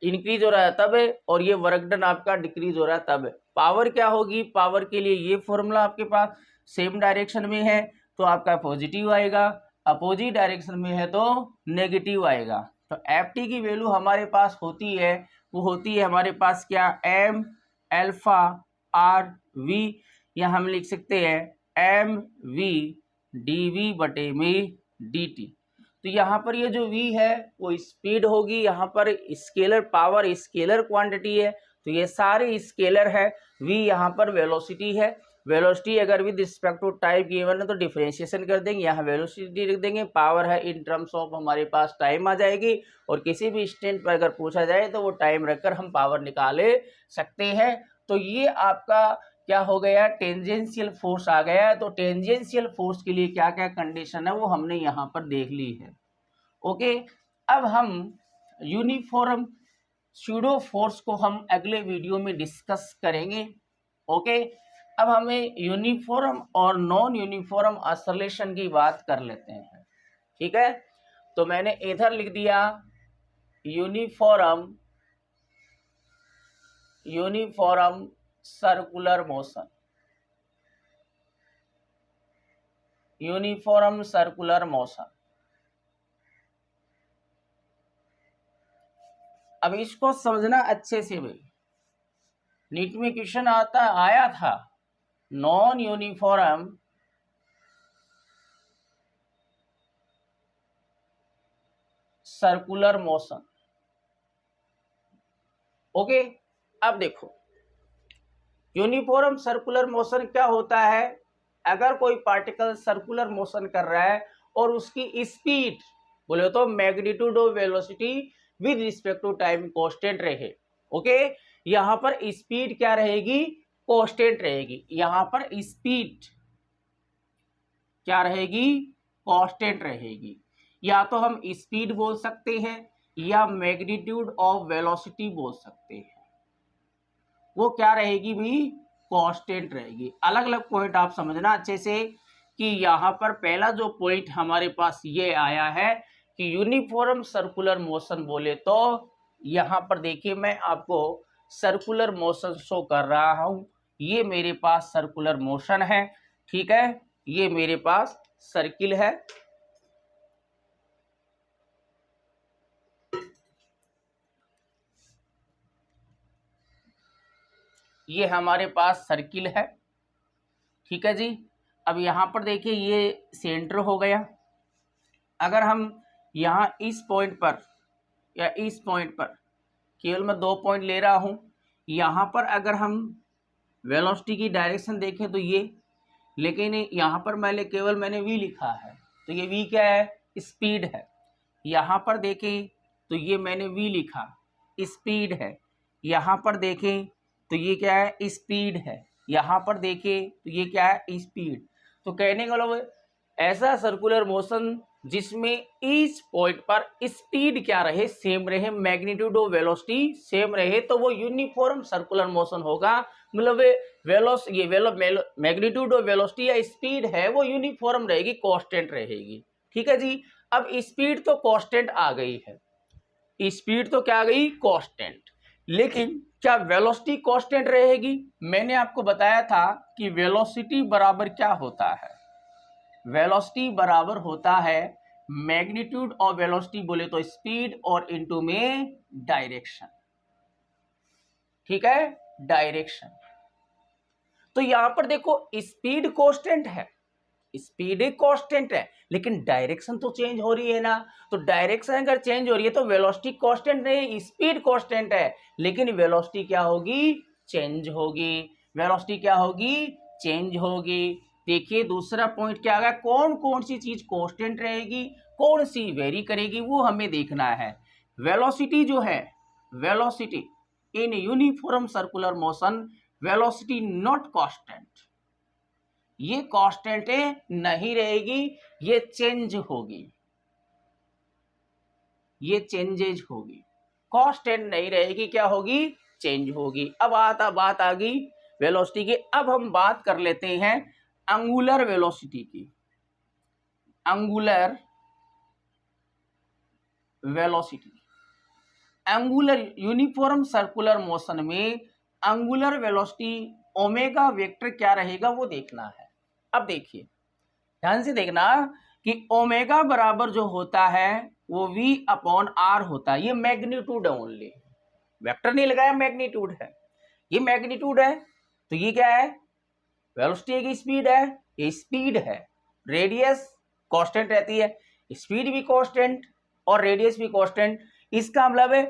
इंक्रीज हो रहा है तब है, और ये वर्क डन आपका डिक्रीज हो रहा है तब है। पावर क्या होगी, पावर के लिए ये फॉर्मूला आपके पास सेम डायरेक्शन में है तो आपका पॉजिटिव आएगा, अपोजिट डायरेक्शन में है तो नेगेटिव आएगा। तो एफ टी की वैल्यू हमारे पास होती है, वो होती है हमारे पास क्या, एम एल्फा आर वी, या हम लिख सकते हैं एम वी डी वी बटे में डी टी। तो यहाँ पर ये जो v है वो स्पीड होगी, यहाँ पर स्केलर पावर स्केलर क्वांटिटी है, तो ये सारे स्केलर है। v यहाँ पर वेलोसिटी है, वेलोसिटी अगर with respect to time given है तो डिफरेंशिएशन कर देंगे, यहाँ वेलोसिटी लिख देंगे, पावर है इन टर्म्स ऑफ हमारे पास टाइम आ जाएगी, और किसी भी स्टेंट पर अगर पूछा जाए तो वो टाइम रखकर हम पावर निकाले सकते हैं। तो ये आपका क्या हो गया, टेंजेंशियल फोर्स आ गया है। तो टेंजेंशियल फोर्स के लिए क्या क्या कंडीशन है वो हमने यहाँ पर देख ली है। ओके, अब हम यूनिफॉर्म स्यूडो फोर्स को हम अगले वीडियो में डिस्कस करेंगे। ओके, अब हमें यूनिफॉर्म और नॉन यूनिफॉर्म ऑसिलेशन की बात कर लेते हैं। ठीक है, तो मैंने इधर लिख दिया uniform circular motion, uniform circular motion. अब इसको समझना अच्छे से भाई, नीट में क्वेश्चन आया था non uniform circular motion. Okay, अब देखो यूनिफॉर्म सर्कुलर मोशन क्या होता है? अगर कोई पार्टिकल सर्कुलर मोशन कर रहा है और उसकी स्पीड बोले तो magnitude of velocity with respect to time constant रहे। ओके, यहां पर स्पीड क्या रहेगी? कांस्टेंट रहेगी। यहां पर स्पीड क्या रहेगी? कांस्टेंट रहेगी। या तो हम स्पीड बोल सकते हैं या मैग्नीट्यूड ऑफ वेलोसिटी बोल सकते हैं। वो क्या रहेगी भी? कांस्टेंट रहेगी। अलग अलग पॉइंट आप समझना अच्छे से कि यहाँ पर पहला जो पॉइंट हमारे पास ये आया है कि यूनिफॉर्म सर्कुलर मोशन बोले तो यहाँ पर देखिए मैं आपको सर्कुलर मोशन शो कर रहा हूँ। ये मेरे पास सर्कुलर मोशन है, ठीक है, ये मेरे पास सर्किल है। ये हमारे पास सर्किल है, ठीक है जी। अब यहाँ पर देखिए ये सेंटर हो गया। अगर हम यहाँ इस पॉइंट पर या इस पॉइंट पर, केवल मैं 2 पॉइंट ले रहा हूँ, यहाँ पर अगर हम वेलोसिटी की डायरेक्शन देखें तो ये, लेकिन यहाँ पर मैंने v लिखा है, तो ये v क्या है? स्पीड है। यहाँ पर देखें तो ये मैंने v लिखा, स्पीड है। यहाँ पर देखें तो ये क्या है? स्पीड है। यहाँ पर देखें तो ये क्या है? स्पीड। तो कहने का मतलब ऐसा सर्कुलर मोशन जिसमें इस पॉइंट पर स्पीड क्या रहे? सेम रहे, मैग्नीट्यूड ऑफ वेलोसिटी सेम रहे, तो वो यूनिफॉर्म सर्कुलर मोशन होगा। मतलब मैग्नीट्यूड ऑफ वेलोसिटी या स्पीड है वो यूनिफॉर्म रहेगी, कांस्टेंट रहेगी, ठीक है जी। अब स्पीड तो कांस्टेंट आ गई है, स्पीड तो क्या आ गई? कांस्टेंट। लेकिन क्या वेलोसिटी कांस्टेंट रहेगी? मैंने आपको बताया था कि वेलोसिटी बराबर क्या होता है? वेलोसिटी बराबर होता है मैग्नीट्यूड ऑफ वेलोसिटी बोले तो स्पीड और इनटू में डायरेक्शन, ठीक है, डायरेक्शन। तो यहां पर देखो स्पीड कांस्टेंट है, स्पीड कांस्टेंट है, लेकिन डायरेक्शन तो चेंज हो रही है ना। तो डायरेक्शन अगर चेंज हो रही है तो वेलोसिटी कांस्टेंट नहीं, स्पीड कांस्टेंट है, लेकिन वेलोसिटी क्या होगी? चेंज होगी। वेलोसिटी क्या होगी? चेंज होगी। देखिए दूसरा पॉइंट क्या आ गया? कौन कौन सी चीज कांस्टेंट रहेगी, कौन सी वेरी करेगी, वो हमें देखना है। वेलोसिटी जो है, velocity in uniform circular motion, velocity not constant, ये कांस्टेंट नहीं रहेगी, ये चेंज होगी, ये चेंजेज होगी, कांस्टेंट नहीं रहेगी, क्या होगी? चेंज होगी। अब बात आ गई वेलोसिटी की। अब हम बात कर लेते हैं एंगुलर वेलोसिटी की। Angular velocity, angular uniform circular motion में एंगुलर वेलोसिटी ओमेगा वेक्टर क्या रहेगा वो देखना है। अब देखिए ध्यान से देखना कि ओमेगा बराबर जो होता है वो v अपॉन आर होता है। ये मैग्नीट्यूड है, ओनली वेक्टर नहीं लगाया, मैग्नीट्यूड है, ये मैग्नीट्यूड है। तो ये क्या है? वेलोसिटी की स्पीड है, ये स्पीड है। रेडियस कांस्टेंट रहती है, स्पीड भी कांस्टेंट और रेडियस भी कांस्टेंट। इसका मतलब है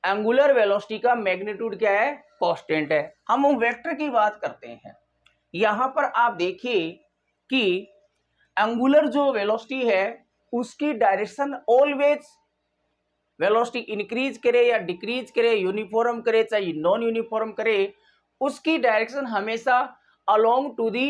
एंगुलर वेलोसिटी का मैग्नीट्यूड क्या है? कांस्टेंट है। हम वेक्टर की बात करते हैं। यहां पर आप देखिए कि एंगुलर जो वेलोसिटी है उसकी डायरेक्शन ऑलवेज, वेलोसिटी इंक्रीज करे या डिक्रीज करे, यूनिफॉर्म करे चाहे नॉन यूनिफॉर्म करे, उसकी डायरेक्शन हमेशा अलोंग टू दी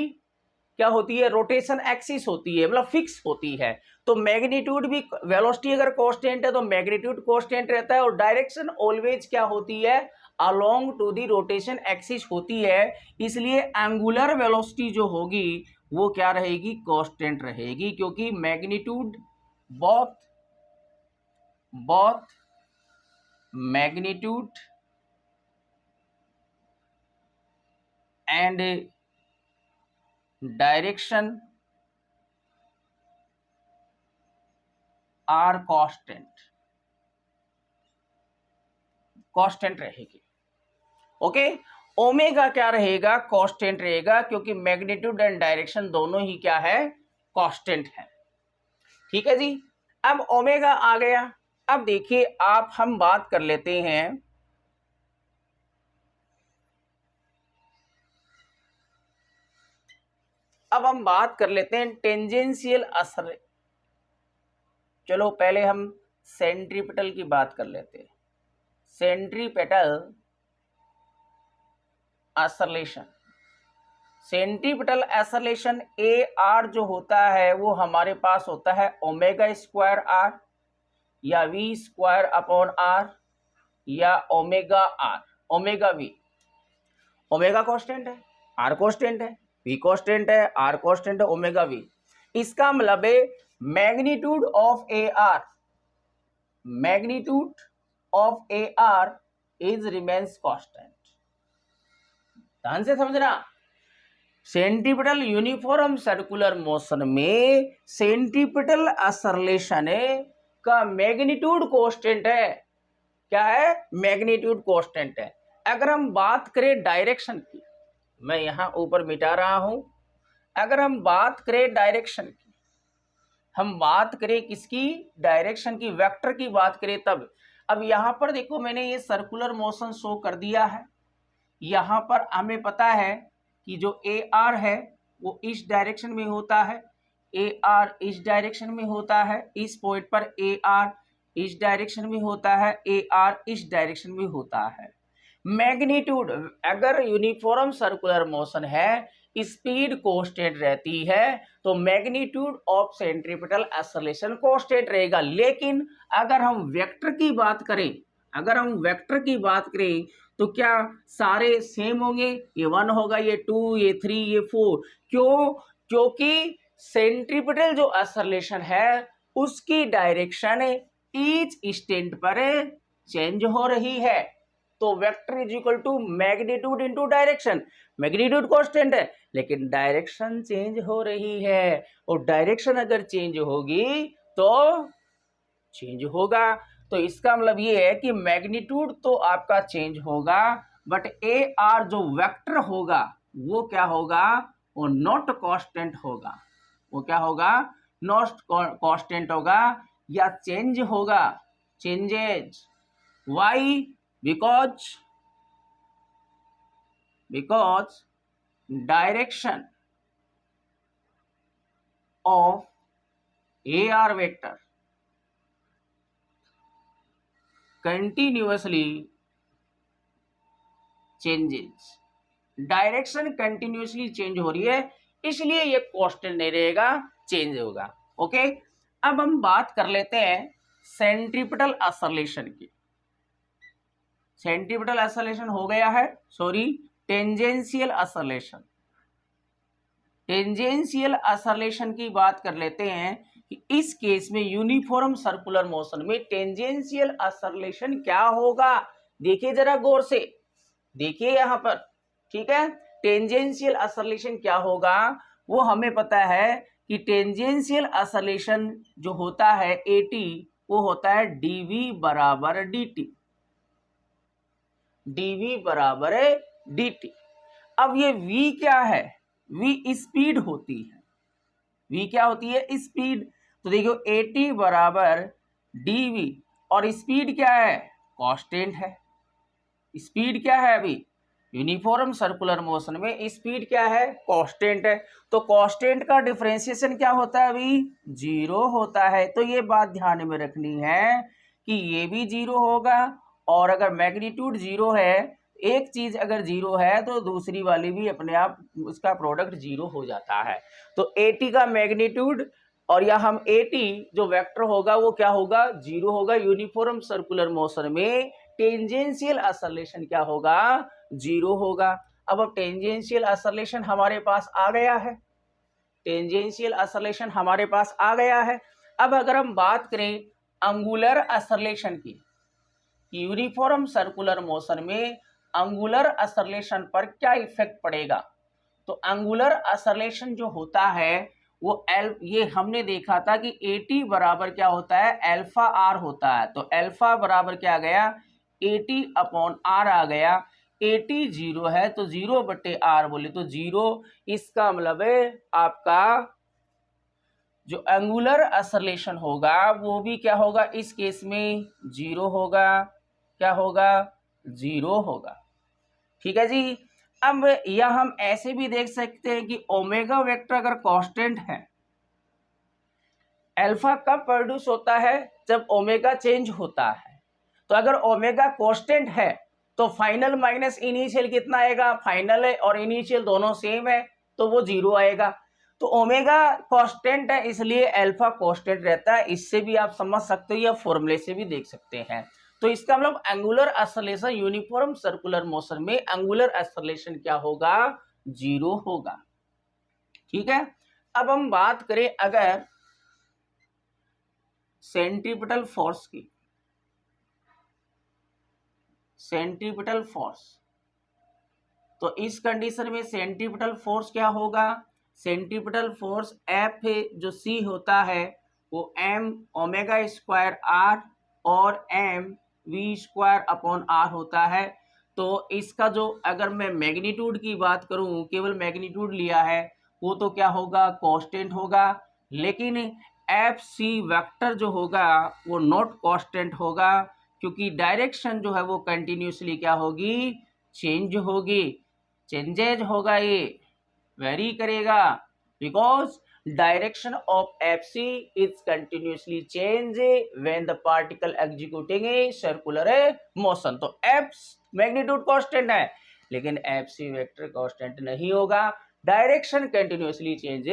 क्या होती है? रोटेशन एक्सिस होती है, मतलब फिक्स होती है। तो मैग्नीट्यूड भी, वेलोसिटी अगर कांस्टेंट है तो मैग्नीट्यूड कांस्टेंट रहता है और डायरेक्शन ऑलवेज क्या होती है? Along to the rotation axis होती है। इसलिए एंगुलर वेलोसिटी जो होगी वो क्या रहेगी? कांस्टेंट रहेगी, क्योंकि magnitude both magnitude and direction are constant रहेगी। ओके, ओमेगा क्या रहेगा? कांस्टेंट रहेगा, क्योंकि मैग्नीट्यूड एंड डायरेक्शन दोनों ही क्या है? कांस्टेंट है, ठीक है जी। अब ओमेगा आ गया। अब देखिए आप, हम बात कर लेते हैं अब हम बात कर लेते हैं टेंजेंशियल असर। चलो पहले हम सेंट्रीपिटल की बात कर लेते हैं। Centripetal acceleration, centripetal acceleration A R जो होता है वो हमारे पास होता है ओमेगा स्क्वायर आर या वी स्क्वायर अपॉन आर या omega R, omega V. Omega constant है, आर कांस्टेंट है, वी कांस्टेंट है, आर कांस्टेंट है, ओमेगा वी। इसका मतलब है magnitude of A R, magnitude of A R is remains constant. ध्यान से समझना, सेंट्रीपिटल यूनिफॉर्म सर्कुलर मोशन में सेंट्रीपिटल असरलेशन का मैग्नीट्यूड कांस्टेंट है। क्या है? मैग्नीट्यूड कांस्टेंट है। अगर हम बात करें डायरेक्शन की, मैं यहां ऊपर मिटा रहा हूं, अगर हम बात करें डायरेक्शन की, हम बात करें किसकी? डायरेक्शन की, वेक्टर की बात करें तब। अब यहां पर देखो मैंने ये सर्कुलर मोशन शो कर दिया है। यहां पर हमें पता है कि जो ए आर है वो इस डायरेक्शन में होता है, ए आर इस डायरेक्शन में होता है, इस पॉइंट पर ए आर इस डायरेक्शन में होता है, ए आर इस डायरेक्शन में होता है। मैग्नीट्यूड, अगर यूनिफॉर्म सर्कुलर मोशन है, स्पीड कांस्टेंट रहती है, तो magnitude of centripetal acceleration constant रहेगा। लेकिन अगर हम वेक्टर की बात करें, अगर हम वेक्टर की बात करें तो क्या सारे सेम होंगे? ये 1 होगा, ये 2, ये 3, ये 4। क्यों? क्योंकि सेंट्रीपिटल जो एक्सेलरेशन है उसकी डायरेक्शन ईच इंस्टेंट पर चेंज हो रही है। तो vector is equal to magnitude into direction. Magnitude constant है लेकिन डायरेक्शन चेंज हो रही है, और डायरेक्शन अगर चेंज होगी तो चेंज होगा। तो इसका मतलब ये है कि मैग्नीट्यूड तो आपका चेंज होगा, बट ए आर जो वेक्टर होगा वो क्या होगा? वो नॉट कांस्टेंट होगा। वो क्या होगा? नॉट कांस्टेंट होगा या चेंज होगा, changes. Why? because direction of AR vector continuously changes, direction continuously change हो रही है, इसलिए ये कांस्टेंट नहीं रहेगा, चेंज होगा। ओके, अब हम बात कर लेते हैं सेंट्रीपिटल एक्सेलरेशन की। सेंट्रीपिटल एक्सेलरेशन हो गया है, sorry tangential acceleration. Tangential acceleration की बात कर लेते हैं कि इस केस में यूनिफॉर्म सर्कुलर मोशन में टेंजेंशियल एक्सेलरेशन क्या होगा? देखिए जरा गौर से, देखिए यहां पर, ठीक है। टेंजेंशियल एक्सेलरेशन क्या होगा? वो हमें पता है कि टेंजेंशियल एक्सेलरेशन जो होता है एटी, वो होता है डीवी बराबर डीटी, डीवी बराबर डीटी। अब ये v क्या है? v स्पीड होती है। v क्या होती है? स्पीड। तो देखो एटी बराबर डीवी, और स्पीड क्या है? कांस्टेंट है। स्पीड क्या है? अभी यूनिफॉर्म सर्कुलर मोशन में स्पीड क्या है? कांस्टेंट है। तो कांस्टेंट का डिफरेंशिएशन क्या होता है? अभी 0 होता है। तो ये बात ध्यान में रखनी है कि ये भी 0 होगा, और अगर मैग्नीट्यूड 0 है, एक चीज अगर 0 है तो दूसरी वाली भी अपने आप उसका प्रोडक्ट 0 हो जाता है। तो एटी का मैग्नीट्यूड और या हम एटी जो वेक्टर होगा वो क्या होगा? 0 होगा। यूनिफॉर्म सर्कुलर मोशन में टेंजेंशियल एक्सेलरेशन क्या होगा? 0 होगा। अब टेंजेंशियल एक्सेलरेशन हमारे पास आ गया है, टेंजेंशियल एक्सेलरेशन हमारे पास आ गया है। अब अगर हम बात करें एंगुलर एक्सेलरेशन की, यूनिफॉर्म सर्कुलर मोशन में एंगुलर एक्सेलरेशन पर क्या इफेक्ट पड़ेगा? तो एंगुलर एक्सेलरेशन जो होता है वो ये हमने देखा था कि एटी बराबर क्या होता है? अल्फा आर होता है। तो अल्फा बराबर क्या आ गया? एटी अपॉन आर आ गया। एटी 0 है तो 0 बटे आर बोले तो 0। इसका मतलब है आपका जो एंगुलर एक्सेलरेशन होगा वो भी क्या होगा? इस केस में 0 होगा। क्या होगा? 0 होगा। ठीक है जी। अब यह हम ऐसे भी देख सकते हैं कि ओमेगा वेक्टर अगर कांस्टेंट है, अल्फा कब प्रोड्यूस होता है, जब ओमेगा चेंज होता है। तो अगर ओमेगा कांस्टेंट है तो फाइनल माइनस इनिशियल कितना आएगा, फाइनल है और इनिशियल दोनों सेम है तो वो 0 आएगा। तो ओमेगा कांस्टेंट है इसलिए अल्फा कांस्टेंट रहता है। इससे भी आप समझ सकते हो या फॉर्मूले से भी देख सकते हैं। तो इसका मतलब angular acceleration uniform circular motion में एंगुलर एक्सेलरेशन क्या होगा, 0 होगा। ठीक है। अब हम बात करें अगर सेंट्रीपिटल फोर्स की, सेंट्रीपिटल फोर्स, तो इस कंडीशन में सेंट्रीपिटल फोर्स क्या होगा, सेंट्रीपिटल फोर्स एफ जो सी होता है वो एम ओमेगा स्क्वायर आर और M V square upon R होता है। तो इसका जो अगर मैं मैग्नीट्यूड की बात करूं, केवल मैग्नीट्यूड लिया है, वो तो क्या होगा, कांस्टेंट होगा। लेकिन एफ सी वेक्टर जो होगा वो नॉट कांस्टेंट होगा, क्योंकि डायरेक्शन जो है वो कंटिन्यूसली क्या होगी, चेंज होगी, चेंजेज होगा, ये वेरी करेगा, because direction of fc is continuously change when the particle executing a circular motion। तो f मैग्नीट्यूड कांस्टेंट है लेकिन fc वेक्टर कांस्टेंट नहीं होगा, डायरेक्शन कंटिन्यूसली चेंज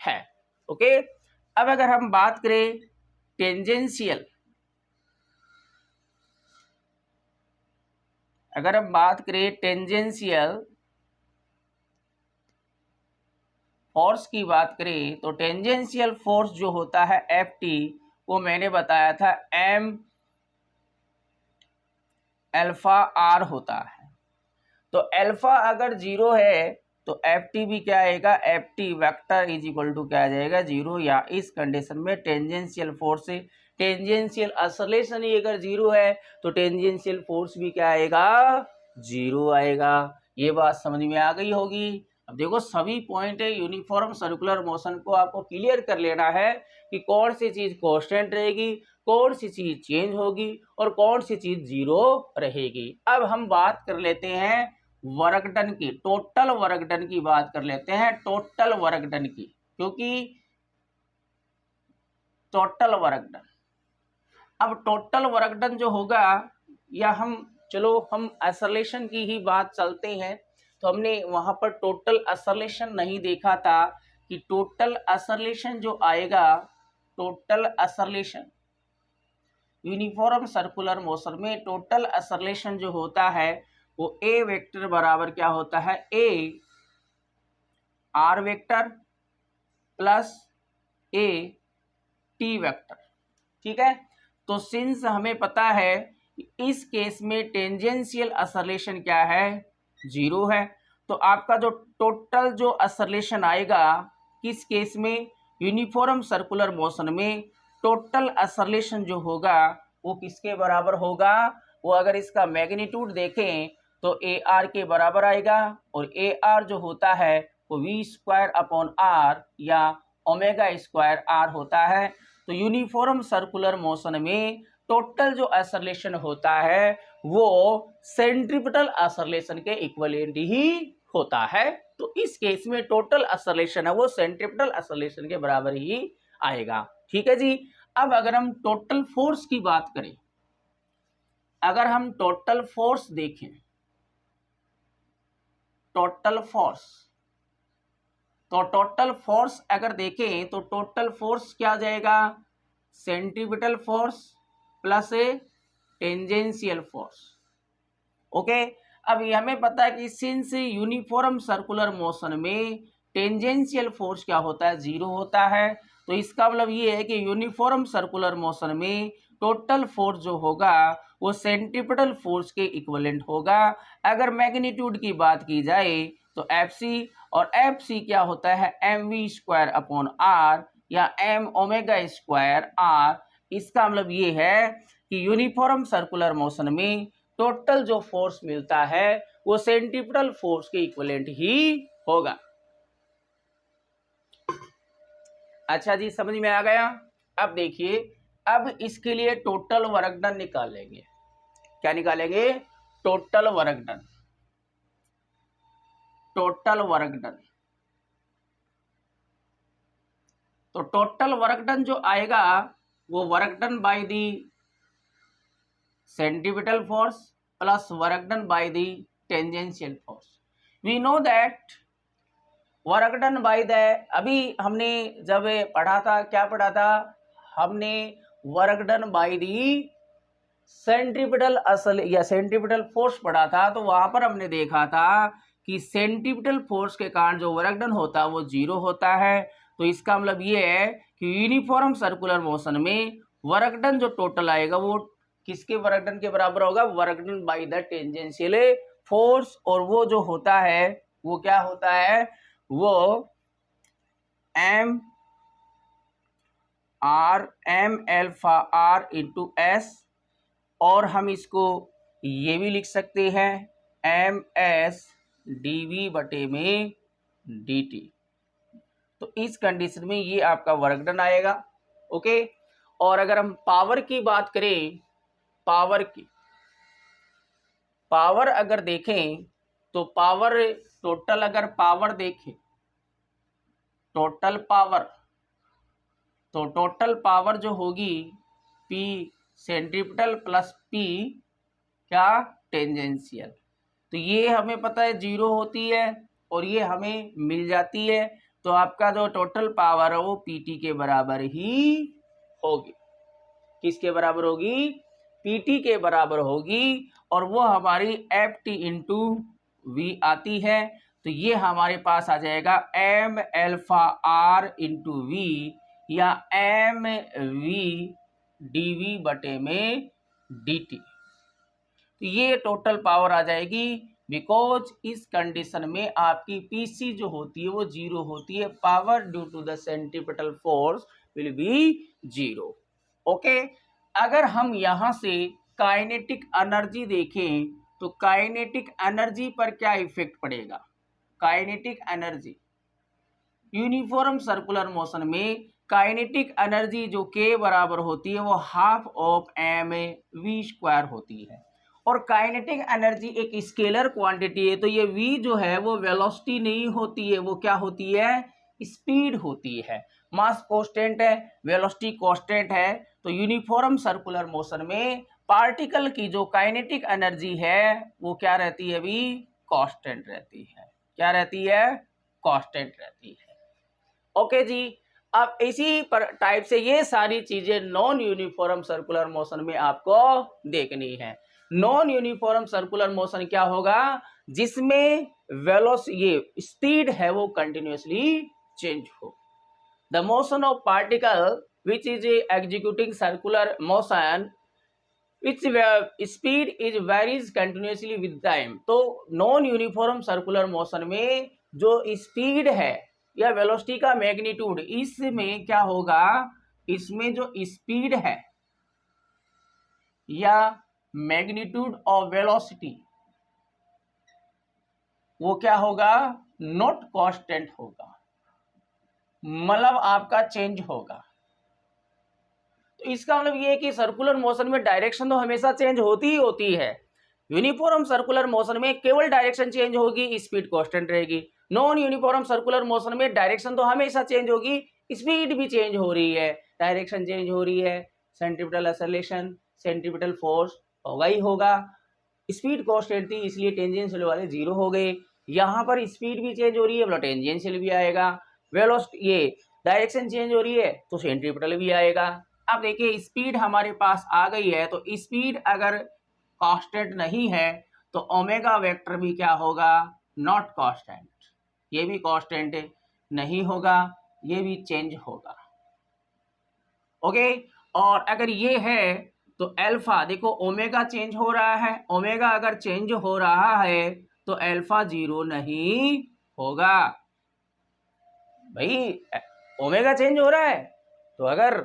है। ओके। अब अगर हम बात करें टेंजेंशियल, अगर हम बात करें टेंजेंशियल फोर्स की बात करें तो टेंजेंशियल फोर्स जो होता है एफ टी, वो मैंने बताया था एम अल्फा आर होता है। तो अल्फा अगर 0 है तो एफ टी भी क्या आएगा, F T vector is equal to क्या आ जाएगा, 0। या इस कंडीशन में टेंजेंशियल फोर्स से टेंजेंशियल एक्सेलरेशन ही अगर 0 है तो टेंजेंशियल फोर्स भी क्या आएगा, 0 आएगा। ये बात समझ में आ गई होगी। अब देखो सभी पॉइंट है यूनिफॉर्म सर्कुलर मोशन को आपको क्लियर कर लेना है कि कौन सी चीज कांस्टेंट रहेगी, कौन सी चीज चेंज होगी और कौन सी चीज 0 रहेगी। अब हम बात कर लेते हैं वर्क डन की, टोटल वर्क डन की बात कर लेते हैं, टोटल वर्क डन की, क्योंकि टोटल वर्क डन, अब टोटल वर्क डन जो होगा, या हम चलो हम एक्सेलरेशन की ही बात चलते हैं, तो हमने वहां पर टोटल एक्सेलरेशन नहीं देखा था कि टोटल एक्सेलरेशन जो आएगा, total acceleration uniform circular motion में टोटल एक्सेलरेशन जो होता है वो ए वेक्टर बराबर क्या होता है, A R vector plus A T vector. ठीक है। तो सिंस हमें पता है इस केस में टेंजेंशियल एक्सेलरेशन क्या है, 0 है, तो आपका जो टोटल जो एक्सेलरेशन आएगा किस केस में, यूनिफॉर्म सर्कुलर मोशन में टोटल एक्सेलरेशन जो होगा वो किसके बराबर होगा, वो अगर इसका मैग्नीट्यूड देखें तो ए आर के बराबर आएगा, और ए आर जो होता है वो वी स्क्वायर अपॉन आर या ओमेगा स्क्वायर आर होता है। तो यूनिफॉर्म सर्कुलर मोशन में टोटल जो एक्सेलरेशन होता है वो सेंट्रीपिटल एक्सेलरेशन के इक्विवेलेंट ही होता है। तो इस केस में टोटल एक्सेलरेशन है वो सेंट्रीपिटल एक्सेलरेशन के बराबर ही आएगा। ठीक है जी। अब अगर हम टोटल फोर्स की बात करें, अगर हम टोटल फोर्स देखें, टोटल फोर्स, तो टोटल फोर्स अगर देखें तो टोटल फोर्स क्या आ जाएगा, centripetal force plus tangential force. Okay. अब ये हमें पता है कि सिंस यूनिफॉर्म सर्कुलर मोशन में टेंजेंशियल फोर्स क्या होता है, 0 होता है। तो इसका मतलब ये है कि यूनिफॉर्म सर्कुलर मोशन में टोटल फोर्स जो होगा वो सेंट्रीपिटल फोर्स के इक्विवेलेंट होगा। अगर मैग्नीट्यूड की बात की जाए तो एफ सी, और एफ सी क्या होता है, M V square upon R या एम ओमेगा स्क्वायर आर। इसका मतलब ये है कि यूनिफॉर्म सर्कुलर मोशन में टोटल जो फोर्स मिलता है वो सेंट्रीपिटल फोर्स के इक्विवेलेंट ही होगा। अच्छा जी, समझ में आ गया। अब देखिए, अब इसके लिए टोटल वर्क डन निकालेंगे। क्या निकालेंगे, total work done. Total work done. तो टोटल वर्क डन जो आएगा वो work done by the centripetal force plus work done by the tangential force. We know that work done by the, अभी हमने जब पढ़ा था, क्या पढ़ा था हमने, work done by the centripetal असल या सेंट्रीपिटल फोर्स पढ़ा था। तो वहां पर हमने देखा था कि सेंट्रीपिटल फोर्स के कारण जो वर्क डन होता है वो 0 होता है। तो इसका मतलब ये है कि यूनिफॉर्म सर्कुलर मोशन में वर्क डन जो टोटल आएगा वो किसके वर्क डन के बराबर होगा, work done by the tangential force. और वो जो होता है वो क्या होता है, वो M alpha R into S, और हम इसको ये भी लिख सकते हैं एम एस डी वी बटे में डी टी। तो इस कंडीशन में ये आपका वर्क डन आएगा। ओके, और अगर हम पावर की बात करें, पावर अगर देखें तो पावर टोटल, अगर पावर देखें टोटल पावर, तो टोटल पावर जो होगी P सेंट्रीपिटल प्लस P क्या टेंजेंशियल। तो ये हमें पता है 0 होती है और ये हमें मिल जाती है। तो आपका जो टोटल पावर है वो PT के बराबर ही होगी। किसके बराबर होगी, PT के बराबर होगी। और वो हमारी FT इंटू वी आती है। तो ये हमारे पास आ जाएगा M alpha R into V या एम वी डी वी बटे में डी टी। तो ये टोटल पावर आ जाएगी, बिकॉज इस कंडीशन में आपकी पीसी जो होती है वो 0 होती है। Power due to the centripetal force will be 0। Okay, अगर हम यहां से काइनेटिक एनर्जी देखें तो काइनेटिक एनर्जी पर क्या इफेक्ट पड़ेगा, kinetic energy uniform circular motion में काइनेटिक एनर्जी जो के बराबर होती है वो half of M V square होती है। और काइनेटिक एनर्जी एक स्केलर क्वांटिटी है, तो ये v जो है वो वेलोसिटी नहीं होती है, वो क्या होती है, स्पीड होती है। मास कांस्टेंट है, वेलोसिटी कांस्टेंट है। तो यूनिफॉर्म सर्कुलर मोशन में पार्टिकल की जो काइनेटिक एनर्जी है वो क्या रहती है, अभी कांस्टेंट रहती है। क्या रहती है, कांस्टेंट रहती है। ओके जी, अब इसी पर टाइप से ये सारी चीजें नॉन यूनिफॉर्म सर्कुलर मोशन में आपको देखनी है। नॉन यूनिफॉर्म सर्कुलर मोशन क्या होगा, जिसमें ये स्पीड है वो कंटिन्यूअसली चेंज हो। The motion of particle which is executing circular motion which speed is varies continuously with time. तो नॉन यूनिफॉर्म सर्कुलर मोशन में जो स्पीड है या वेलोसिटी का मैग्नीट्यूड, इसमें क्या होगा, इसमें जो स्पीड है या मैग्नीट्यूड ऑफ वेलोसिटी वो क्या होगा, नॉट कांस्टेंट होगा, मतलब आपका चेंज होगा। तो इसका मतलब ये है कि सर्कुलर मोशन में डायरेक्शन तो हमेशा चेंज होती ही होती है। यूनिफॉर्म सर्कुलर मोशन में केवल डायरेक्शन चेंज होगी, स्पीड कांस्टेंट रहेगी। नॉन यूनिफॉर्म सर्कुलर मोशन में डायरेक्शन तो हमेशा चेंज होगी, स्पीड भी चेंज हो रही है, डायरेक्शन चेंज हो रही है, सेंट्रीपिटल एक्सेलरेशन, सेंट्रीपिटल फोर्स होगा ही होगा। स्पीड कांस्टेंट थी इसलिए टेंजेंशियल वाले 0 हो गए। यहाँ पर स्पीड भी चेंज हो रही है, मतलब टेंजेंशियल भी आएगा। वेलोसिटी ये डायरेक्शन चेंज हो रही है तो सेंट्रीपिटल भी आएगा। अब देखिए स्पीड हमारे पास आ गई है, तो स्पीड अगर कांस्टेंट नहीं है तो ओमेगा वेक्टर भी क्या होगा, नॉट कांस्टेंट। ये भी कांस्टेंट नहीं होगा, ये भी चेंज होगा। ओके, और अगर ये है तो अल्फा देखो ओमेगा चेंज हो रहा है, ओमेगा अगर चेंज हो रहा है तो अल्फा 0 नहीं होगा। भाई ओमेगा चेंज हो रहा है तो अगर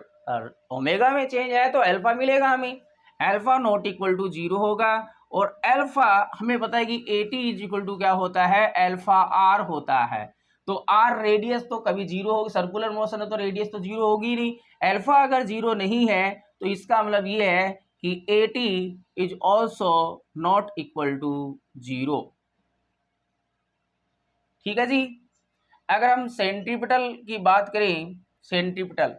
ओमेगा में चेंज है तो अल्फा मिलेगा हमें, अल्फा नॉट इक्वल टू 0 होगा। और अल्फा हमें पता है कि AT इज इक्वल टू क्या होता है, अल्फा आर होता है। तो आर रेडियस तो कभी 0 होगी, सर्कुलर मोशन है तो रेडियस तो 0 होगी नहीं। अल्फा अगर 0 नहीं है तो इसका मतलब ये है कि AT is also not equal to 0। ठीक है जी। अगर हम सेंट्रीपिटल की बात करें, सेंट्रीपिटल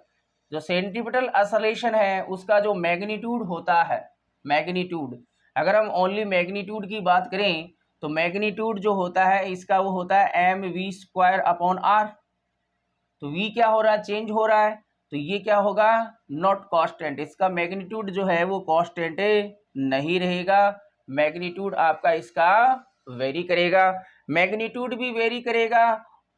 जो सेंट्रीपिटल असलेशन है उसका जो मैग्नीट्यूड होता है, मैग्नीट्यूड, अगर हम ओनली मैग्नीट्यूड की बात करें तो मैग्नीट्यूड जो होता है इसका वो होता है M V square upon R. तो वी क्या हो रहा है, चेंज हो रहा है, तो ये क्या होगा, नॉट कांस्टेंट, इसका मैग्नीट्यूड जो है वो कांस्टेंट नहीं रहेगा, मैग्नीट्यूड आपका इसका वेरी करेगा, मैग्नीट्यूड भी वेरी करेगा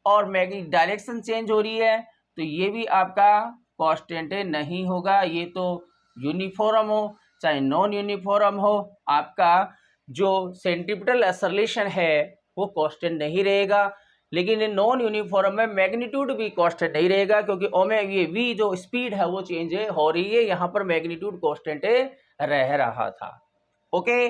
और डायरेक्शन चेंज हो रही है तो ये भी आपका कांस्टेंट नहीं होगा, ये तो यूनिफॉर्म हो चाहे नॉन यूनिफॉर्म हो, आपका जो सेंट्रीपिटल एक्सेलरेशन है वो कांस्टेंट नहीं रहेगा। लेकिन नॉन यूनिफॉर्म में मैग्नीट्यूड भी कांस्टेंट नहीं रहेगा क्योंकि ये वी जो स्पीड है वो चेंज हो रही है, यहाँ पर मैग्नीट्यूड कांस्टेंट रह रहा था। ओके,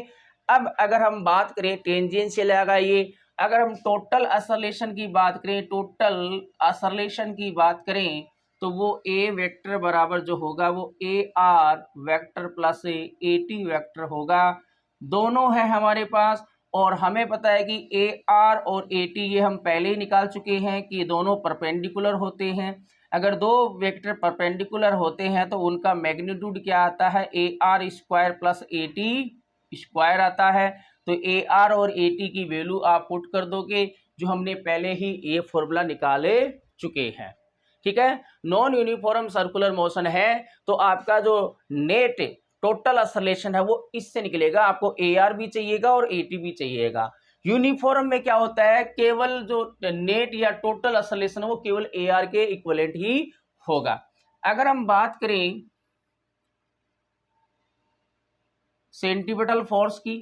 अब अगर हम बात करें टेंजेंशियल लगाइए, अगर हम टोटल एक्सेलरेशन की बात करें, टोटल एक्सेलरेशन की बात करें तो वो ए वेक्टर बराबर जो होगा वो A R vector plus A T vector होगा, दोनों है हमारे पास। और हमें पता है कि ए आर और ए टी ये हम पहले ही निकाल चुके हैं कि ये दोनों परपेंडिकुलर होते हैं। अगर दो वेक्टर परपेंडिकुलर होते हैं तो उनका मैग्नीट्यूड क्या आता है, A R square plus A T square आता है। तो ए आर और ए टी की वैल्यू आप पुट कर दोगे जो हमने पहले ही ये फॉर्मूला निकाले चुके हैं। ठीक है, नॉन यूनिफॉर्म सर्कुलर मोशन है तो आपका जो नेट टोटल एक्सेलरेशन है वो इससे निकलेगा, आपको ए आर भी चाहिएगा और ए टी भी चाहिएगा। यूनिफॉर्म में क्या होता है, केवल जो नेट या टोटल एक्सेलरेशन है वो केवल ए आर के इक्विवेलेंट ही होगा। अगर हम बात करें सेंट्रीपिटल फोर्स की,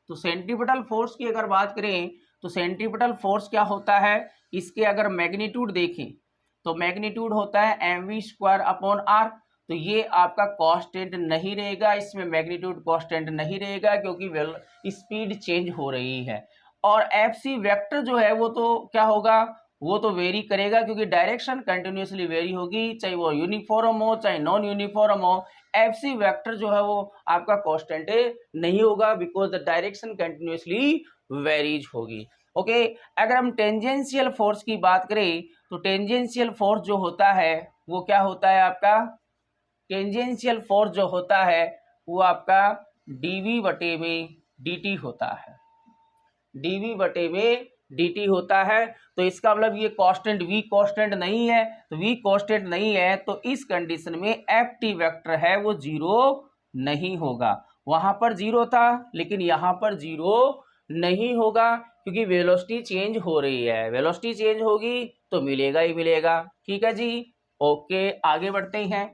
तो सेंट्रीपिटल फोर्स की अगर बात करें तो सेंट्रीपिटल फोर्स क्या होता है, इसके अगर मैग्नीट्यूड देखें तो मैग्नीट्यूड होता है M V square upon R. तो ये आपका कांस्टेंट नहीं रहेगा, इसमें मैग्नीट्यूड कांस्टेंट नहीं रहेगा क्योंकि स्पीड चेंज हो रही है। और एफ सी वेक्टर जो है वो तो क्या होगा, वो तो वेरी करेगा क्योंकि डायरेक्शन कंटिन्यूसली वेरी होगी, चाहे वो यूनिफॉर्म हो चाहे नॉन यूनिफॉर्म हो, एफ सी वेक्टर जो है वो आपका कांस्टेंट नहीं होगा because the direction continuously varies होगी। ओके, अगर हम टेंजेंशियल फोर्स की बात करें तो टेंजेंशियल फोर्स जो होता है वो क्या होता है आपका, टेंजेंशियल फोर्स जो होता है वो आपका डीवी बटे में डी होता है, डीवी बटे में डी होता है। तो इसका मतलब ये कांस्टेंट वी कांस्टेंट नहीं है, तो वी कांस्टेंट नहीं है तो इस कंडीशन में एफ टी वेक्टर है वो जीरो नहीं होगा, वहां पर जीरो था लेकिन यहाँ पर जीरो नहीं होगा क्योंकि वेलोसिटी चेंज हो रही है, वेलोसिटी चेंज होगी तो मिलेगा ही मिलेगा। ठीक है जी, ओके आगे बढ़ते हैं।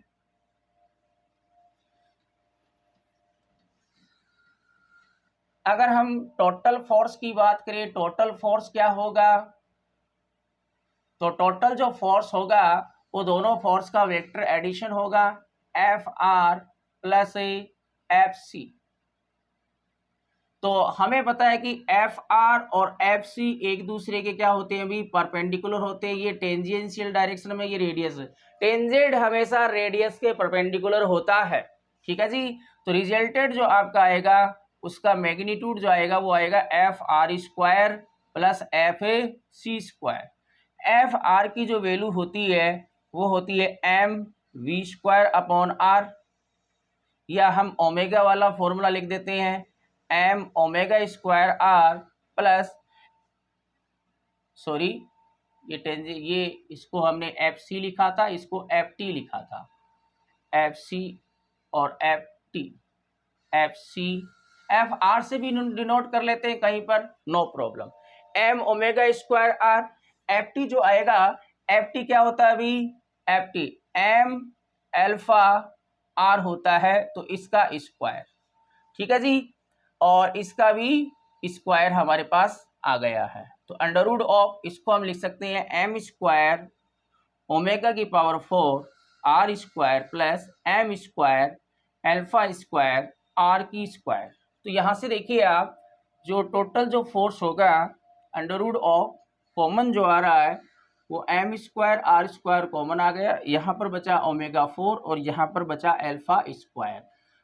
अगर हम टोटल फोर्स की बात करें, टोटल फोर्स क्या होगा, तो टोटल जो फोर्स होगा वो दोनों फोर्स का वेक्टर एडिशन होगा, F R plus F C. तो हमें पता है कि एफ आर और एफ सी एक दूसरे के क्या होते हैं, भी परपेंडिकुलर होते हैं, ये टेंजेंशियल डायरेक्शन में, ये रेडियस, टेंजेंट हमेशा रेडियस के परपेंडिकुलर होता है। ठीक है जी, तो रिजल्टेड जो आपका आएगा उसका मैग्नीट्यूड जो आएगा वो आएगा F R square plus F C square. F R की जो वैल्यू होती है वो होती है M V square upon R, या हम ओमेगा वाला फॉर्मूला लिख देते हैं M omega square R plus, sorry ये इसको हमने एफ सी लिखा था, इसको एफ टी लिखा था, एफ सी और F T, F C F R से भी डिनोट कर लेते हैं कहीं पर, no problem. M omega square R, F T जो आएगा, एफ टी क्या होता है अभी, F T M alpha R होता है तो इसका स्क्वायर। ठीक है जी, और इसका भी स्क्वायर हमारे पास आ गया है, तो अंडर रूट ऑफ इसको हम लिख सकते हैं एम स्क्वायर ओमेगा की power 4 R square plus M square alpha square R की स्क्वायर। तो यहाँ से देखिए आप जो टोटल जो फोर्स होगा अंडर रूट ऑफ कॉमन जो आ रहा है वो M square R square common आ गया, यहाँ पर बचा ओमेगा 4 और यहाँ पर बचा एल्फा स्क्वायर।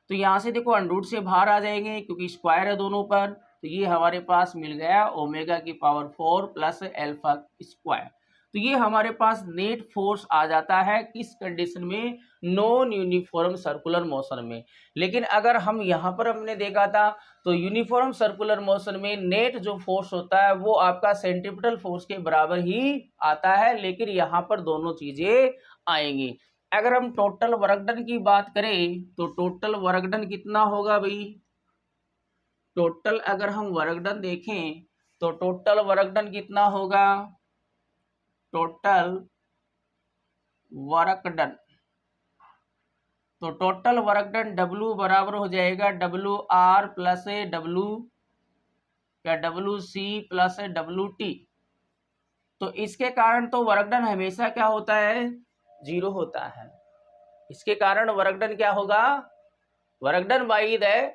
तो यहाँ से देखो अंडर रूट से बाहर आ जाएंगे क्योंकि स्क्वायर है दोनों पर, तो ये हमारे पास मिल गया ओमेगा की पावर 4 प्लस अल्फा स्क्वायर। तो ये हमारे पास नेट फोर्स आ जाता है किस कंडीशन में, नॉन यूनिफॉर्म सर्कुलर मोशन में। लेकिन अगर हम यहाँ पर हमने देखा था तो यूनिफॉर्म सर्कुलर मोशन में नेट जो फोर्स होता है वो आपका सेंट्रीपिटल फोर्स के बराबर ही आता है, लेकिन यहाँ पर दोनों चीजें आएंगी। अगर हम टोटल वर्क डन की बात करें तो टोटल वर्क डन कितना होगा भाई, टोटल अगर हम वर्क डन देखें तो टोटल वर्क डन कितना होगा, टोटल वर्क डन, तो टोटल वर्क डन W बराबर हो जाएगा WR प्लस W या WC प्लस WT। तो इसके कारण तो वर्क डन हमेशा क्या होता है, जीरो होता है। इसके कारण वर्क डन क्या होगा, work done by the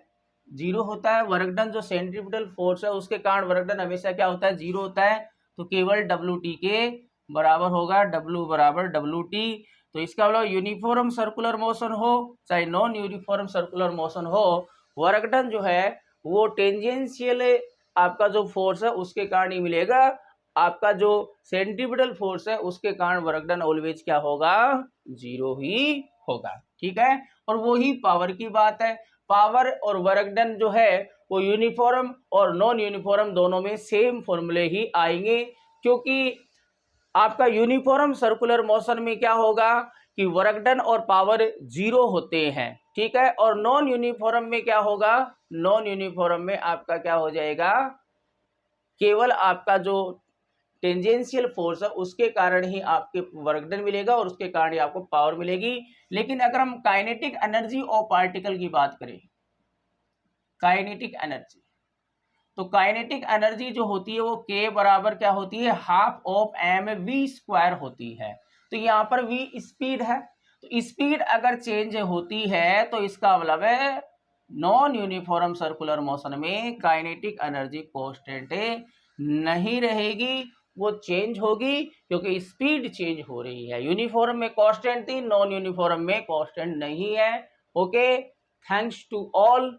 zero होता है। वर्क डन जो सेंट्रीपिटल फोर्स है उसके कारण वर्क डन हमेशा क्या होता है, जीरो होता है। तो केवल WT के बराबर होगा, W बराबर WT। तो इसका मतलब यूनिफॉर्म सर्कुलर मोशन हो चाहे नॉन यूनिफॉर्म सर्कुलर मोशन हो, वर्क डन जो है वो टेंजेंशियल आपका जो फोर्स है उसके कारण ही मिलेगा। आपका जो सेंट्रीपिटल फोर्स है उसके कारण वर्क डन ऑलवेज क्या होगा, जीरो ही होगा। ठीक है, और वो ही पावर की बात है। पावर और वर्क डन जो है वो यूनिफॉर्म और नॉन यूनिफॉर्म दोनों में सेम फॉर्मूले ही आएंगे, क्योंकि आपका यूनिफॉर्म सर्कुलर मोशन में क्या होगा कि वर्क डन और पावर जीरो होते हैं। ठीक है, और नॉन यूनिफॉर्म में क्या होगा, नॉन यूनिफॉर्म में आपका क्या हो जाएगा, केवल आपका जो टेंजेंशियल फोर्स है उसके कारण ही आपके वर्क डन मिलेगा और उसके कारण ही आपको पावर मिलेगी। लेकिन अगर हम काइनेटिक एनर्जी ऑफ पार्टिकल की बात करें, काइनेटिक एनर्जी, तो काइनेटिक एनर्जी जो होती है वो के बराबर क्या होती है, half of M V square होती है। तो यहाँ पर वी स्पीड है, तो स्पीड अगर चेंज होती है तो इसका मतलब है नॉन यूनिफॉर्म सर्कुलर मोशन में काइनेटिक एनर्जी कांस्टेंट नहीं रहेगी, वो चेंज होगी, क्योंकि स्पीड चेंज हो रही है। यूनिफॉर्म में कांस्टेंट थी, नॉन यूनिफॉर्म में कांस्टेंट नहीं है। Okay, thanks to all.